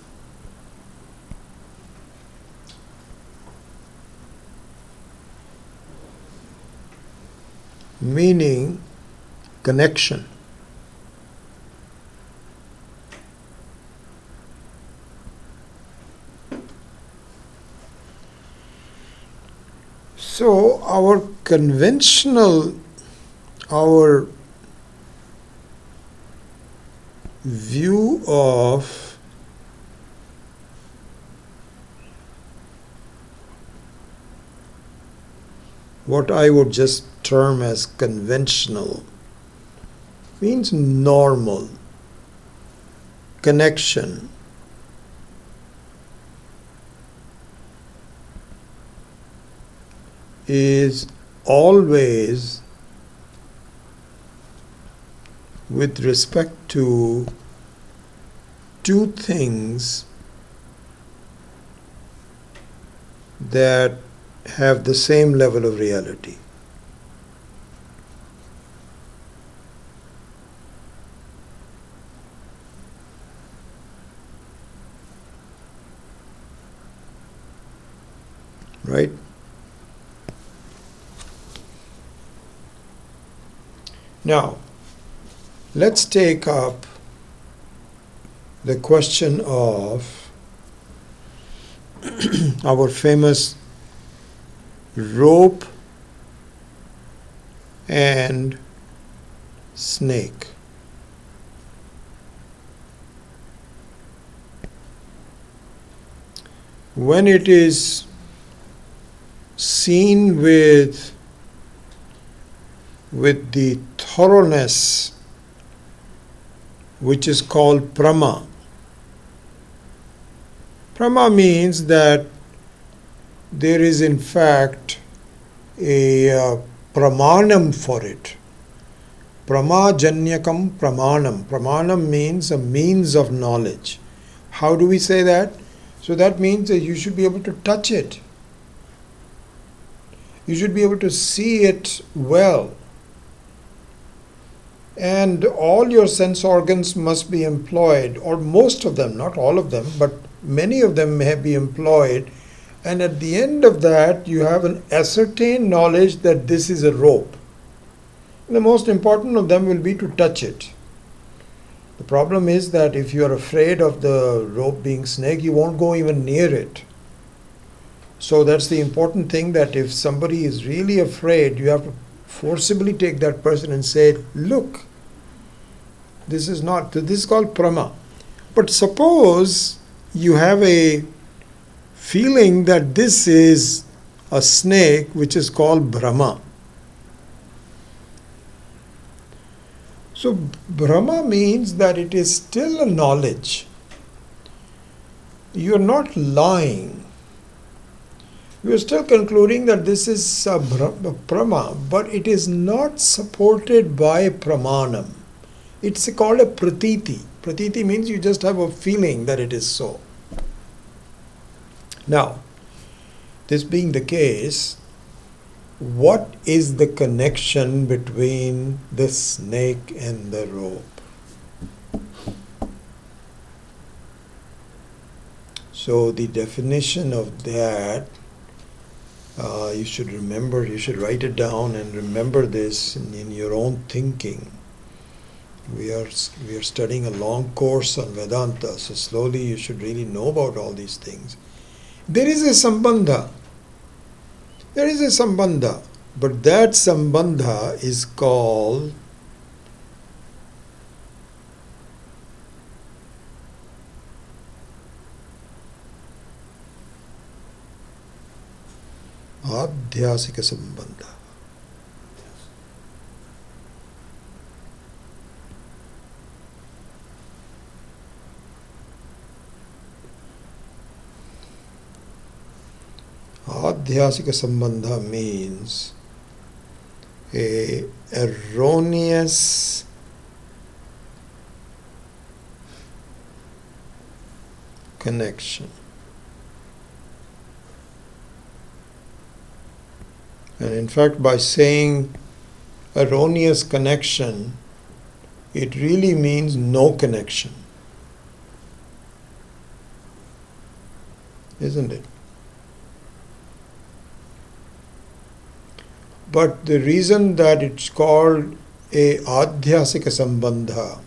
Meaning connection. So our view of what I would just term as conventional means normal connection. Is always with respect to two things that have the same level of reality. Right? Now, let's take up the question of our famous rope and snake. When it is seen with the thoroughness which is called prama. Prama means that there is in fact a pramanam for it. Pramajanyakam pramanam. Pramanam means a means of knowledge. How do we say that? So that means that you should be able to touch it. You should be able to see it well. And all your sense organs must be employed, or most of them, not all of them, but many of them may be employed. And at the end of that, you have an ascertained knowledge that this is a rope. And the most important of them will be to touch it. The problem is that if you are afraid of the rope being snake, you won't go even near it. So that's the important thing, that if somebody is really afraid, you have to forcibly take that person and say, look, this is called prama. But suppose you have a feeling that this is a snake which is called Brahma. So Brahma means that it is still a knowledge. You are not lying. You are still concluding that this is a Brahma, but it is not supported by pramanam. It's called a pratiti. Pratiti means you just have a feeling that it is so. Now, this being the case, what is the connection between the snake and the rope? So the definition of that, you should remember, you should write it down and remember this in your own thinking. We are studying a long course on Vedanta, so slowly you should really know about all these things. There is a sambandha. There is a sambandha, but that sambandha is called adhyasika sambandha. Adhyasika sambandha means a erroneous connection. And in fact, by saying erroneous connection, it really means no connection. Isn't it? But the reason that it's called a adhyasika sambandha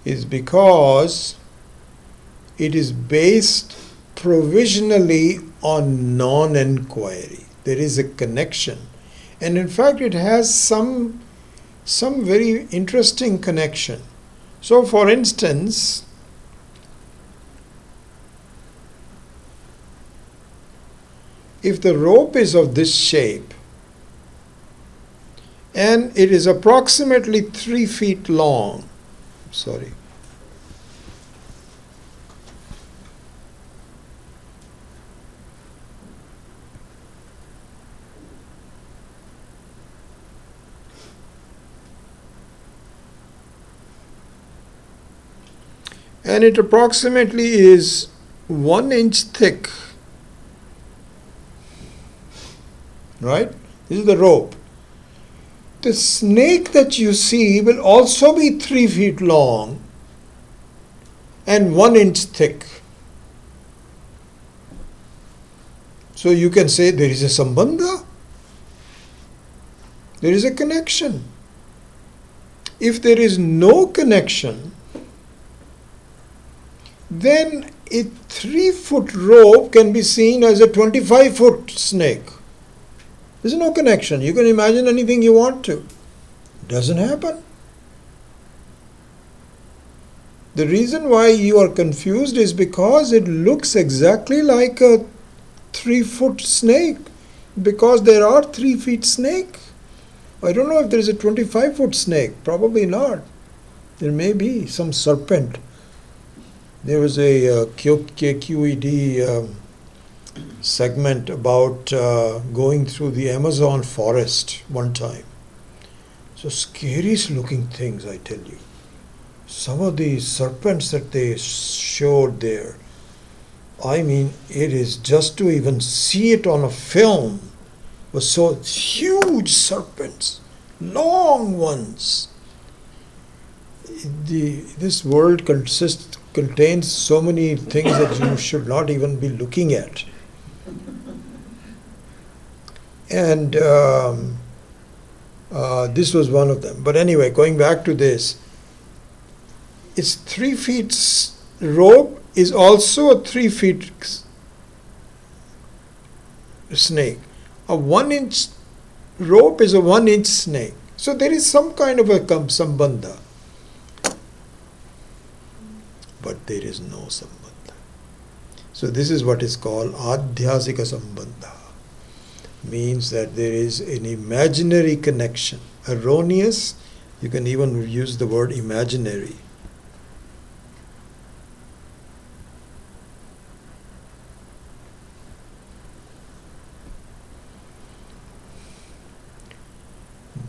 is because it is based provisionally on non-enquiry. There is a connection. And in fact, it has some very interesting connection. So for instance, if the rope is of this shape and it is approximately 3 feet long, sorry, and it approximately is 1 inch thick, right? This is the rope. The snake that you see will also be 3 feet long and 1 inch thick. So you can say there is a sambandha. There is a connection. If there is no connection, then a 3-foot rope can be seen as a 25-foot snake. There's no connection. You can imagine anything you want to. It doesn't happen. The reason why you are confused is because it looks exactly like a 3-foot snake, because there are 3 feet snake. I don't know if there is a 25-foot snake. Probably not. There may be some serpent. There was a KQED segment about going through the Amazon forest one time. So scariest looking things, I tell you. Some of the serpents that they showed there, I mean, it is just to even see it on a film was so huge serpents, long ones. This world contains so many things that you should not even be looking at. And this was one of them. But anyway, going back to this, it's 3 feet rope is also a 3 feet snake. A 1 inch rope is a 1 inch snake. So there is some kind of a sambandha. But there is no sambandha. So this is what is called adhyasika sambandha. Means that there is an imaginary connection. Erroneous, you can even use the word imaginary.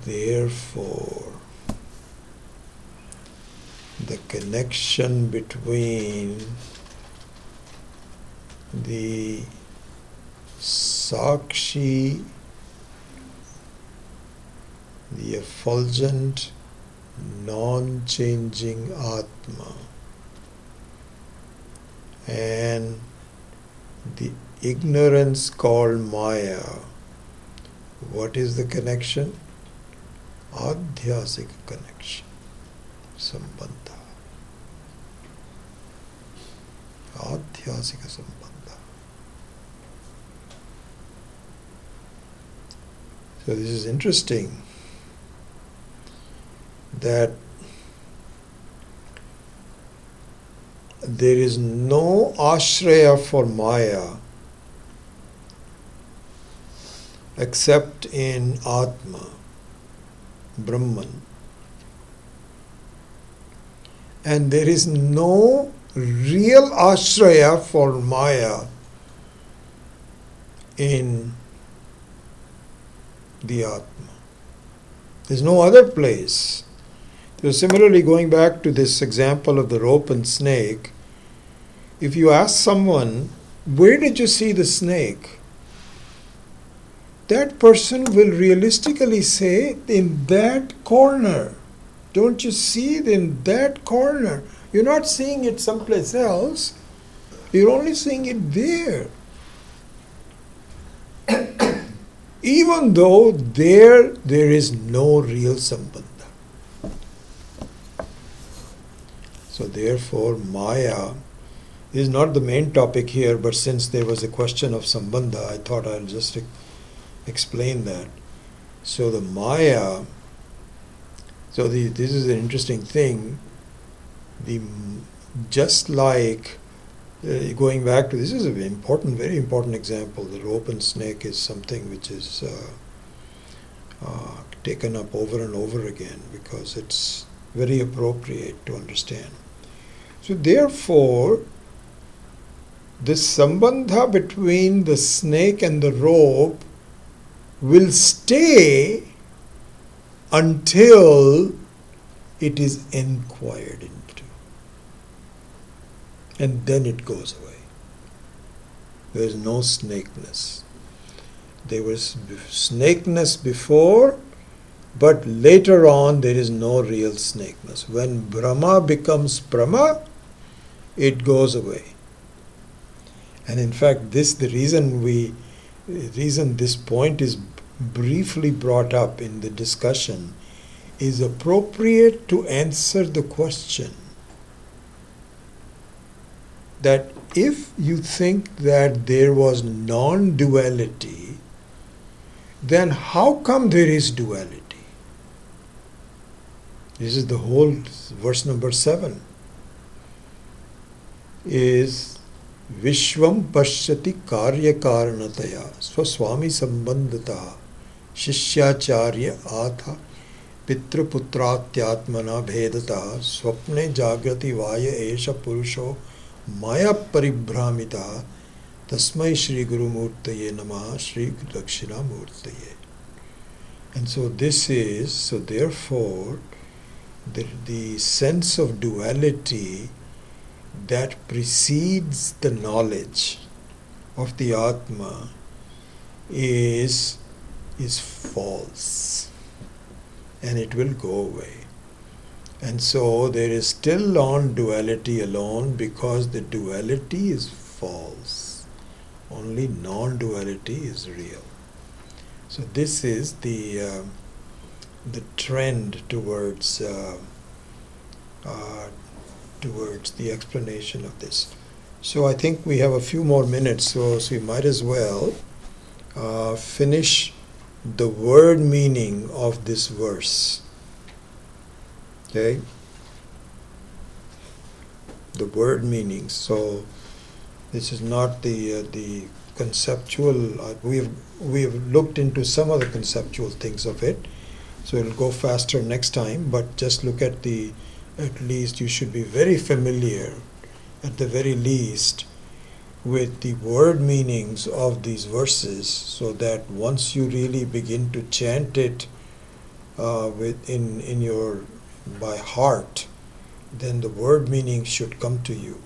Therefore, the connection between the Sakshi, the effulgent, non-changing Atma, and the ignorance called Maya. What is the connection? Adhyasika connection, sambandha. Adhyasika sambandha. So this is interesting that there is no ashraya for Maya except in Atma, Brahman. And there is no real ashraya for Maya in the Atma. There's no other place. So similarly, going back to this example of the rope and snake, if you ask someone, where did you see the snake? That person will realistically say, in that corner. Don't you see it in that corner? You're not seeing it someplace else. You're only seeing it there. Even though there is no real sambandha. So therefore, Maya is not the main topic here, but since there was a question of sambandha, I thought I'll just explain that. So the Maya, this is an interesting thing. Just like going back to this is an important, very important example. The rope and snake is something which is taken up over and over again because it's very appropriate to understand. So therefore, this sambandha between the snake and the rope will stay until it is inquired into. And then it goes away. There is no snakeness. There was snakeness before, but later on there is no real snakeness. When Brahma becomes Brahma, it goes away. And in fact, the reason this point is briefly brought up in the discussion is appropriate to answer the question that if you think that there was non-duality, then how come there is duality? This is the whole verse number 7 is Vishwam pashyati karya karanataya swaswami sambandhata shishyacharya atha pitraputratyatmana bhedata swapne jagrati vaya esha purusho maya paribhramita tasmai Shri Guru Murtaye Namaha Shri Dakshinamurthy. And so therefore the sense of duality that precedes the knowledge of the Atma is false, and it will go away. And so there is still non-duality alone because the duality is false. Only non-duality is real. So this is the trend towards the explanation of this. So I think we have a few more minutes, so we might as well finish the word meaning of this verse. Okay? The word meaning. So this is not the conceptual. We have looked into some of the conceptual things of it, so it'll go faster next time. But just look at at least you should be very familiar, at the very least, with the word meanings of these verses, so that once you really begin to chant it in your by heart, then the word meaning should come to you.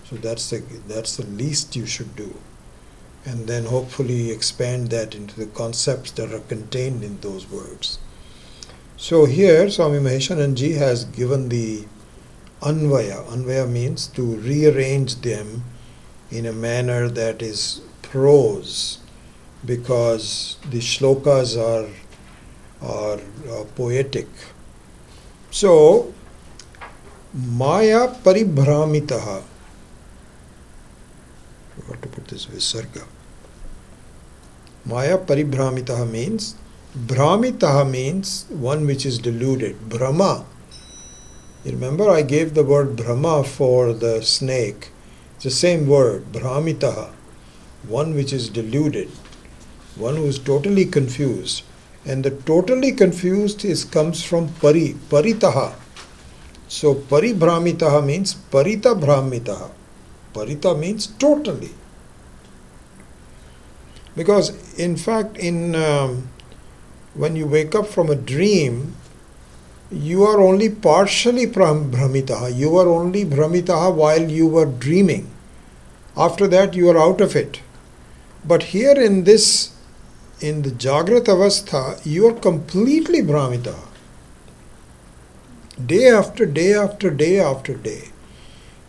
So that's the least you should do. and then hopefully expand that into the concepts that are contained in those words. So here Swami Maheshananji has given the Anvaya. Anvaya means to rearrange them in a manner that is prose, because the shlokas are poetic. So, Maya Paribhramitaha. I forgot to put this visarga. Maya Paribhramitaha means, Bhramitaha means one which is deluded. Brahma. You remember I gave the word Brahma for the snake. It's the same word, Bhramitaha. One which is deluded. One who is totally confused. And the totally confused comes from paritaha. So paribhramitaha means parita bhramitaha. Parita means totally. Because in fact, when you wake up from a dream, you are only partially bhramitaha. You are only bhramitaha while you were dreaming. After that, you are out of it. But here in the Jagrat Avastha, you are completely bhramitaha. Day after day after day after day.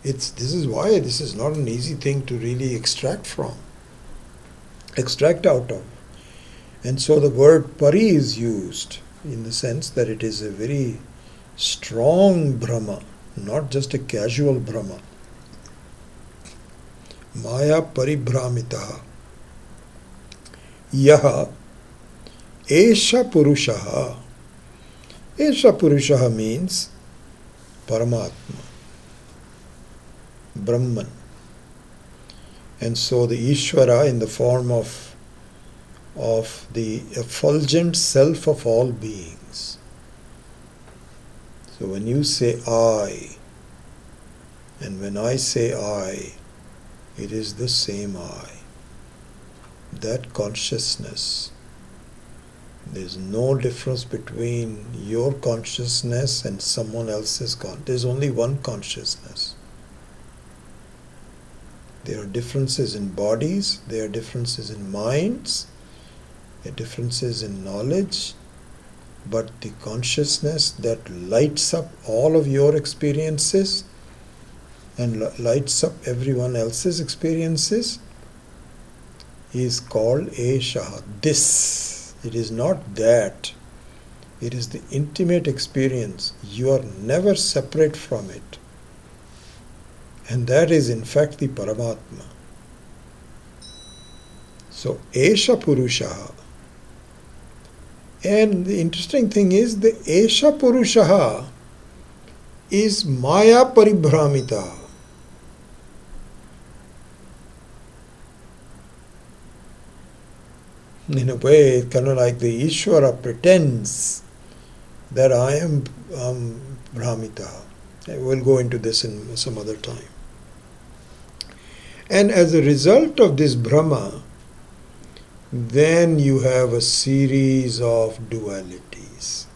This is why this is not an easy thing to really extract out of. And so the word pari is used in the sense that it is a very strong Brahma, not just a casual Brahma. Maya paribhramitaha. Yaha esha purushaha. Esha purushaha means Paramatma, Brahman. And so the Ishvara in the form of the effulgent self of all beings. So when you say I, and when I say I, it is the same I. That consciousness. There is no difference between your consciousness and someone else's consciousness. There is only one consciousness. There are differences in bodies, there are differences in minds, there are differences in knowledge, but the consciousness that lights up all of your experiences and lights up everyone else's experiences is called Esha. This. It is not that. It is the intimate experience. You are never separate from it. And that is in fact the Paramatma. So, Esha Purushaha. And the interesting thing is, the Esha Purushaha is Maya Paribhramita. In a way, it's kind of like the Ishvara pretends that I am Brahmita. We'll go into this in some other time. And as a result of this Brahma, then you have a series of dualities.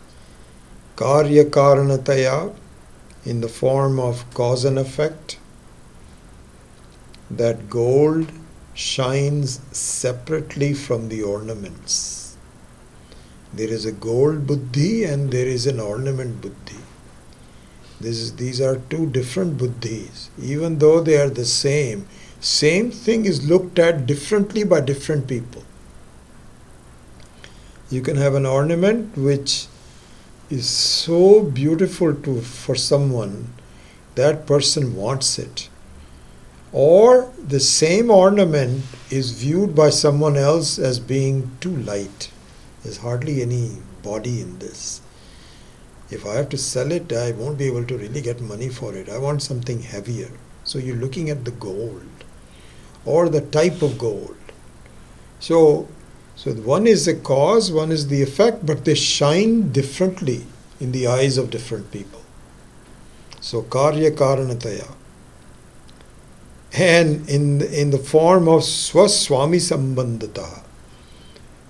Karya Karanataya, in the form of cause and effect, that gold shines separately from the ornaments. There is a gold buddhi and there is an ornament buddhi. These are two different buddhis. Even though they are the same thing is looked at differently by different people. You can have an ornament which is so beautiful for someone, that person wants it. Or the same ornament is viewed by someone else as being too light. There's hardly any body in this. If I have to sell it, I won't be able to really get money for it. I want something heavier. So you're looking at the gold or the type of gold. So one is the cause, one is the effect, but they shine differently in the eyes of different people. So Karya Karanataya. And in the form of Swaswami Sambandhata,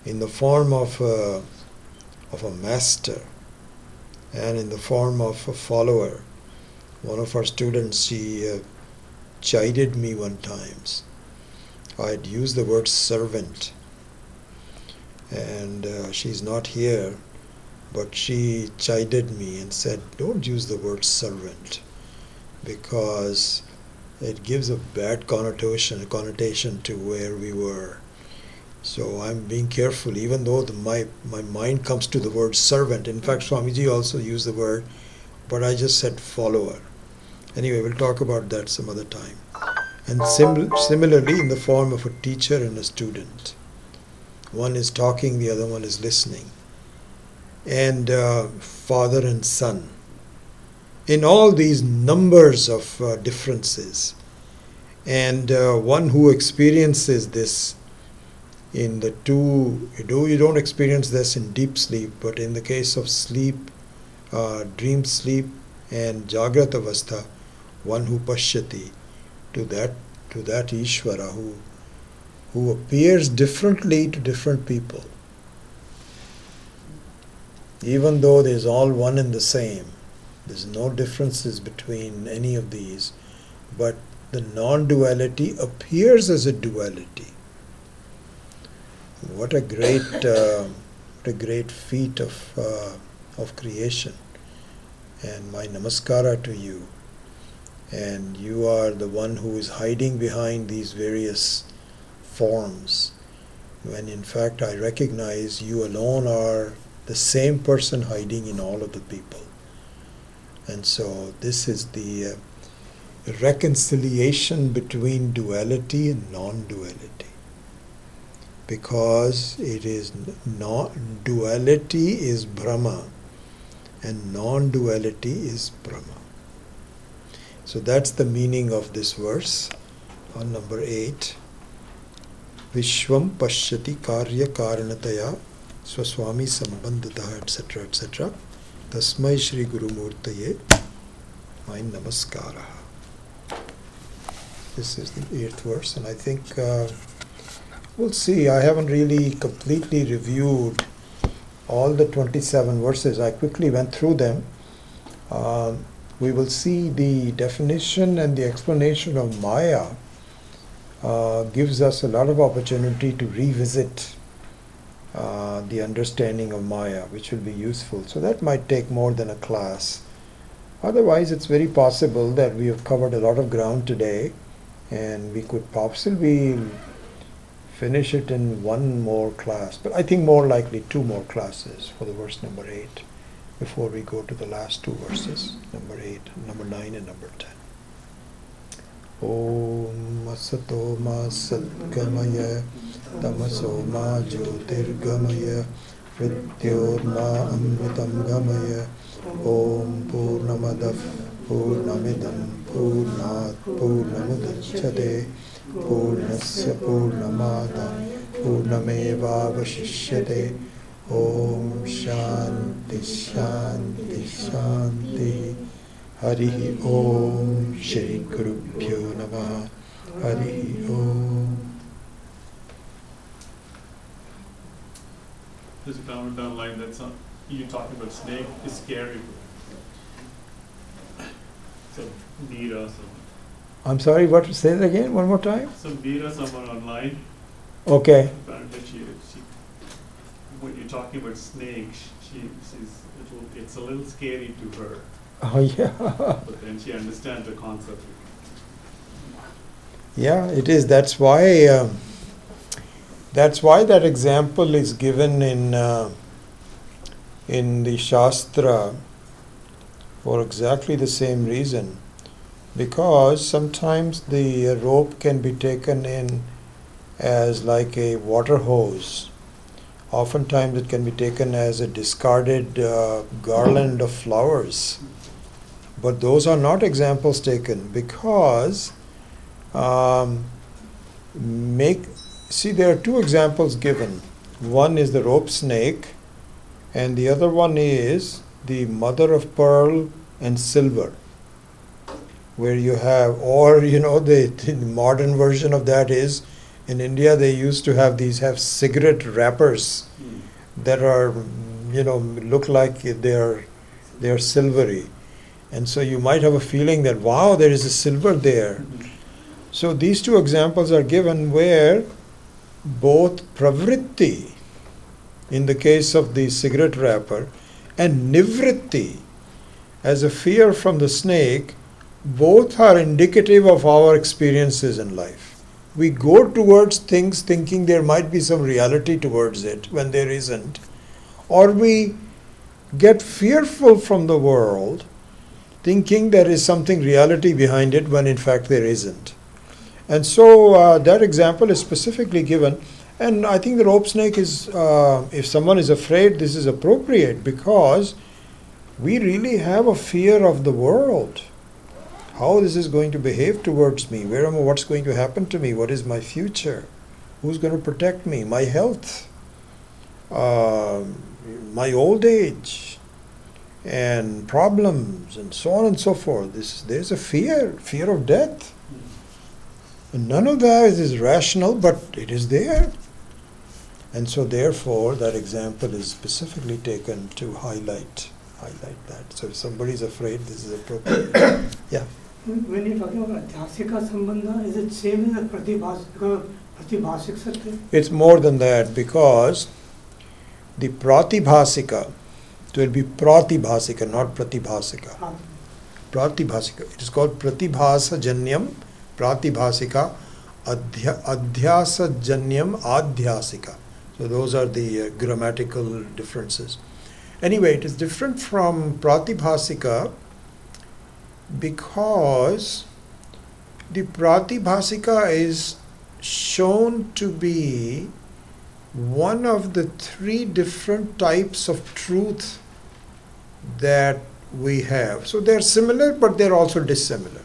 in the form of a master, and in the form of a follower. One of our students, she chided me one time. I had used the word servant, and she's not here, but she chided me and said, don't use the word servant, because it gives a bad connotation to where we were. So I'm being careful, even though my mind comes to the word servant. In fact, Swamiji also used the word, but I just said follower. Anyway, we'll talk about that some other time. And similarly, in the form of a teacher and a student. One is talking, the other one is listening. And father and son. In all these numbers of differences. And one who experiences this in the two, you don't experience this in deep sleep, but in the case of sleep, dream sleep and Jagrat Avastha, one who pashyati, to that Ishvara who appears differently to different people. Even though there's all one and the same, there's no differences between any of these, but the non-duality appears as a duality. What a great feat of creation. And my namaskara to you. And you are the one who is hiding behind these various forms, when in fact I recognize you alone are the same person hiding in all of the people. And so this is the reconciliation between duality and non-duality. Because it is duality is Brahma and non-duality is Brahma. So that's the meaning of this verse on number 8. Vishwam pashyati karya karanataya swaswami sambandhatah, etc., etc. Tasmai Shri Guru Murtaye my namaskara. This is the 8th verse, and I think we'll see. I haven't really completely reviewed all the 27 verses. I quickly went through them. We will see the definition and the explanation of Maya gives us a lot of opportunity to revisit the understanding of Maya, which will be useful. So that might take more than a class. Otherwise, it's very possible that we have covered a lot of ground today, and we could possibly finish it in one more class. But I think more likely 2 more classes for the verse number 8 before we go to the last 2 verses, number 8, number 9 and number 10. Om Asato Ma Satgamaya Tamaso Ma Jyotirgamaya Mrityor Ma Amritam Gamaya Om Purnamadav Purnamidam Purnat Purnamudachyate Purnasya Purnamada Purnameva Vashishyate Om Shanti Shanti Shanti Hari Om Shri Gurubhyo Namah Hari Om. There's a comment online that's you talking about snake is scary. So Meera, I'm sorry, what? Say that again, one more time? some Meera, someone online. Okay. Apparently she when you're talking about snakes, it's a little scary to her. Oh, yeah. But then she understands the concept. Yeah, it is. That's why that example is given in the Shastra for exactly the same reason. Because sometimes the rope can be taken in as like a water hose. Oftentimes it can be taken as a discarded garland of flowers. But those are not examples taken because there are 2 examples given. One is the rope snake and the other one is the mother of pearl and silver, where you have, or the modern version of that is in India they used to have cigarette wrappers that are look like they're silvery, and so you might have a feeling that wow, there is a silver there. So these two examples are given where both pravritti, in the case of the cigarette wrapper, and nivritti, as a fear from the snake, both are indicative of our experiences in life. We go towards things thinking there might be some reality towards it when there isn't, or we get fearful from the world thinking there is something reality behind it when in fact there isn't. And so that example is specifically given, and I think the rope snake is, if someone is afraid, this is appropriate because we really have a fear of the world. How this is going to behave towards me, what's going to happen to me, what is my future, who's going to protect me, my health, my old age, and problems, and so on and so forth. There's a fear of death. And none of that is rational, but it is there. And so therefore that example is specifically taken to highlight that. So if somebody is afraid, this is appropriate. Yeah. When you're talking about Adhyasika Sambandha, is it same as Pratibhasik Satya? It's more than that, because the Pratibhasika, it will be Pratibhasika, not Pratibhasika. Pratibhasika. It is called Pratibhasajanyam, Pratibhasika, Adhyasajanyam, Adhyasika. So those are the grammatical differences. Anyway, it is different from Pratibhasika because the Pratibhasika is shown to be one of the three different types of truth that we have. So they're similar, but they're also dissimilar.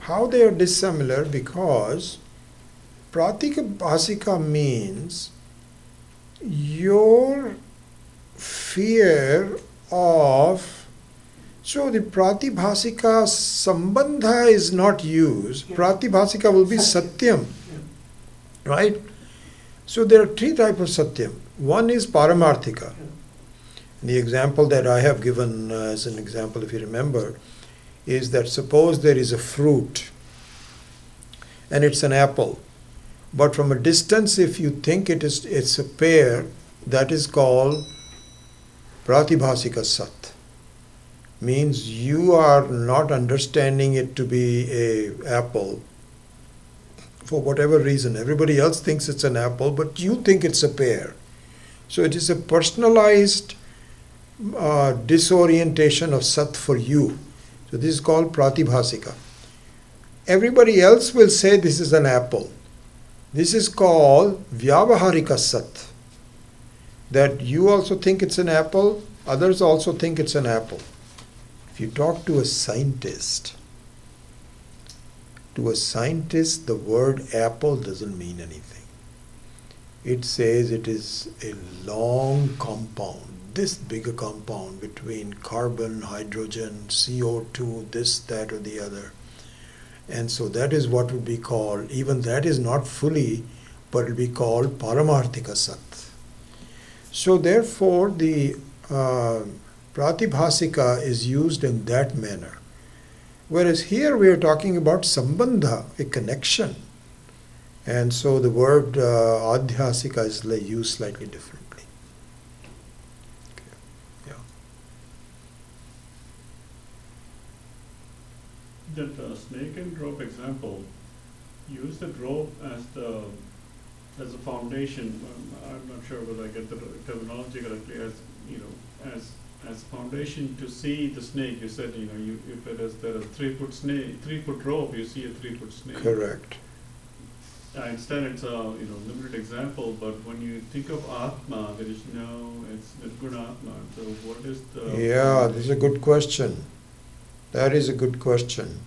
How they are dissimilar? Because Pratibhasika means your fear of, so the Pratibhasika Sambandha is not used. Pratibhasika will be Satyam, right? So there are three types of Satyam. One is Paramarthika. The example that I have given as an example, if you remember, is that suppose there is a fruit and it's an apple, but from a distance if you think it's a pear, that is called Pratibhasika Sat. Means you are not understanding it to be a apple for whatever reason. Everybody else thinks it's an apple, but you think it's a pear. So it is a personalized disorientation of Sat for you. So this is called Pratibhasika. Everybody else will say this is an apple. This is called Vyavaharika Sat. That you also think it's an apple, others also think it's an apple. If you talk to a scientist, the word apple doesn't mean anything. It says it is a long compound, this bigger compound between carbon, hydrogen, CO2, this, that, or the other. And so that is what would be called, even that is not fully, but it will be called Paramarthika Sat. So therefore the Pratibhasika is used in that manner. Whereas here we are talking about Sambandha, a connection. And so the word Adhyasika is used slightly differently. Okay. Yeah. That snake and rope example, use the rope as a foundation. I'm not sure whether I get the terminology correctly. As foundation to see the snake. You said if there is a 3 foot snake, 3 foot rope, you see a 3 foot snake. Correct. I understand it's a limited example, but when you think of Atma, there is it's Nirguna Atma. So what is the? Yeah, this is a good question. That is a good question.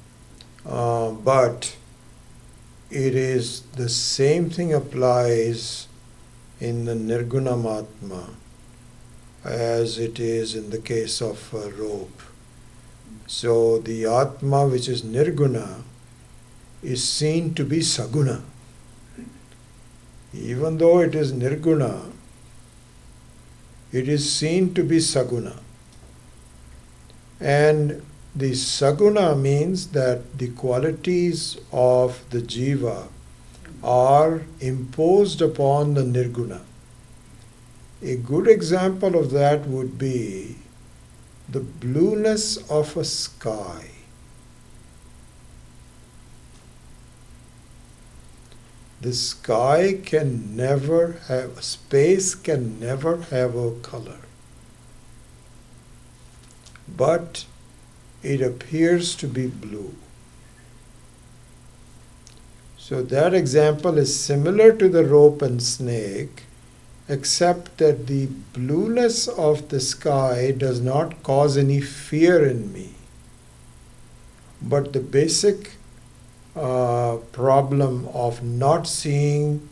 But it is the same thing applies in the Nirgunamatma as it is in the case of a rope. So the Atma, which is Nirguna, is seen to be Saguna. Even though it is Nirguna, it is seen to be Saguna. And the saguna means that the qualities of the jiva are imposed upon the nirguna. A good example of that would be the blueness of a sky. The sky can never have, space can never have a color. But it appears to be blue. So that example is similar to the rope and snake, except that the blueness of the sky does not cause any fear in me. But the basic problem of not seeing,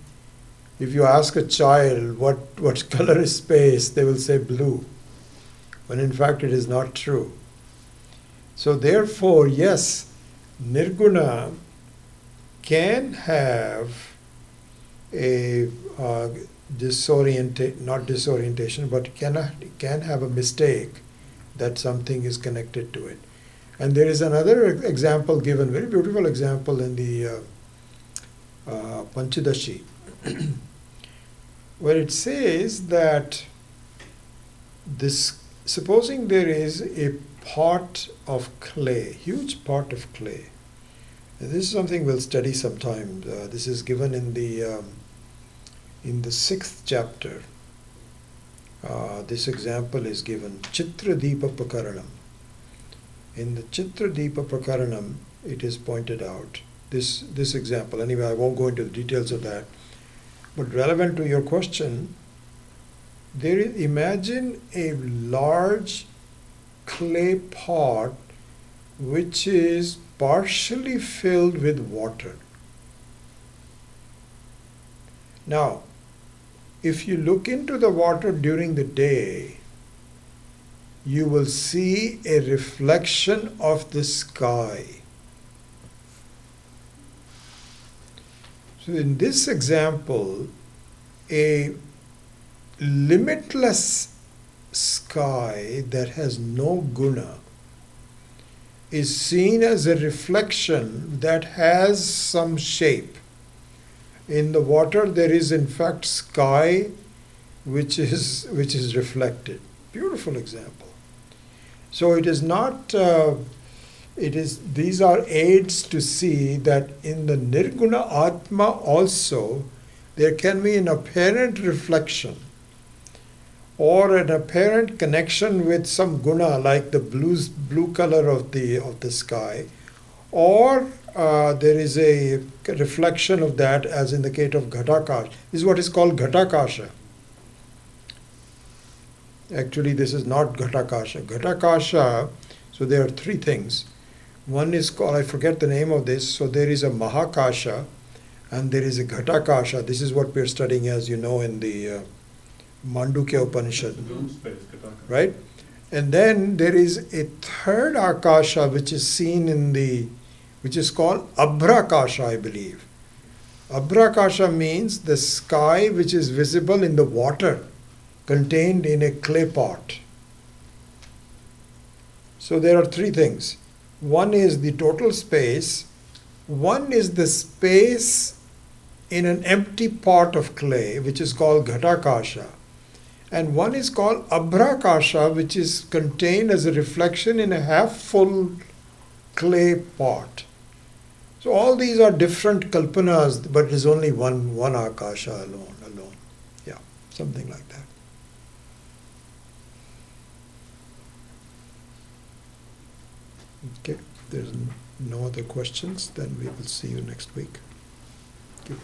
if you ask a child what color is space, they will say blue, when in fact it is not true. So therefore, yes, nirguna can have a not disorientation, but can have a mistake that something is connected to it. And there is another example given, very beautiful example in the Panchadashi, where it says that supposing there is a pot of clay, huge pot of clay. And this is something we'll study sometime. This is given in the 6th chapter. This example is given, Chitra Deepa Prakaranam. In the Chitra Deepa Prakaranam, it is pointed out, this example. Anyway, I won't go into the details of that. But relevant to your question, imagine a large clay pot which is partially filled with water. Now, if you look into the water during the day, you will see a reflection of the sky. So in this example, a limitless sky that has no guna is seen as a reflection that has some shape. In the water there is in fact sky which is reflected. Beautiful example. So it is not, these are aids to see that in the Nirguna Atma also there can be an apparent reflection or an apparent connection with some guna like the blue color of the sky, or there is a reflection of that as in the case of Ghatakasha. This is what is called Ghatakasha. Actually, this is not Ghatakasha. Ghatakasha, so there are three things. One is called, I forget the name of this, so there is a Mahakasha and there is a Ghatakasha. This is what we are studying, as you know, in the Mandukya Upanishad. Right? And then there is a third Akasha which is seen which is called Abhrakasha, I believe. Abhrakasha means the sky which is visible in the water contained in a clay pot. So there are three things. One is the total space. One is the space in an empty pot of clay, which is called Ghatakasha. And one is called Abhrakasha, which is contained as a reflection in a half-full clay pot. So all these are different kalpanas, but it is only one Akasha alone. Yeah, something like that. Okay, if there's no other questions, then we will see you next week. Thank you.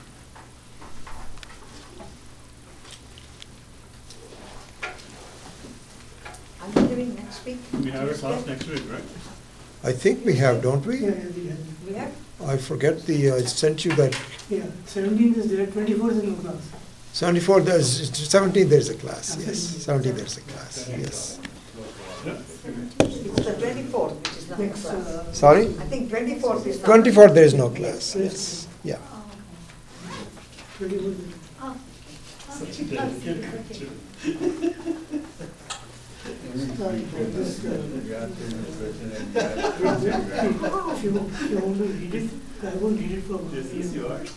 Are you giving next week? We have a class next week, right? I think we have, don't we? Yeah, We have? I forget I sent you that. yeah. 17th is there, 24th is no class. 74, 17 there's a class, yes. 17 there's a class, yes. It's the 24th, which is not a Next, class. Sorry? I think 24th is not. 24 there is no class, yes. Yeah. 24th. Oh. Such a dedicated Sorry for this. If you want to read it, I won't read it for This is yours?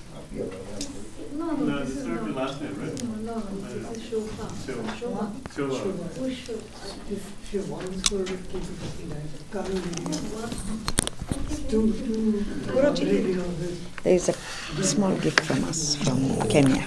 No, No, this this is is not not. the last name, right? No, this is Shobha. Shobha. Shobha. Shobha. Who's Shobha? If you want this for 259, can't read it. What? Two, Guruji. read it on this. There is a small gift from us from Kenya.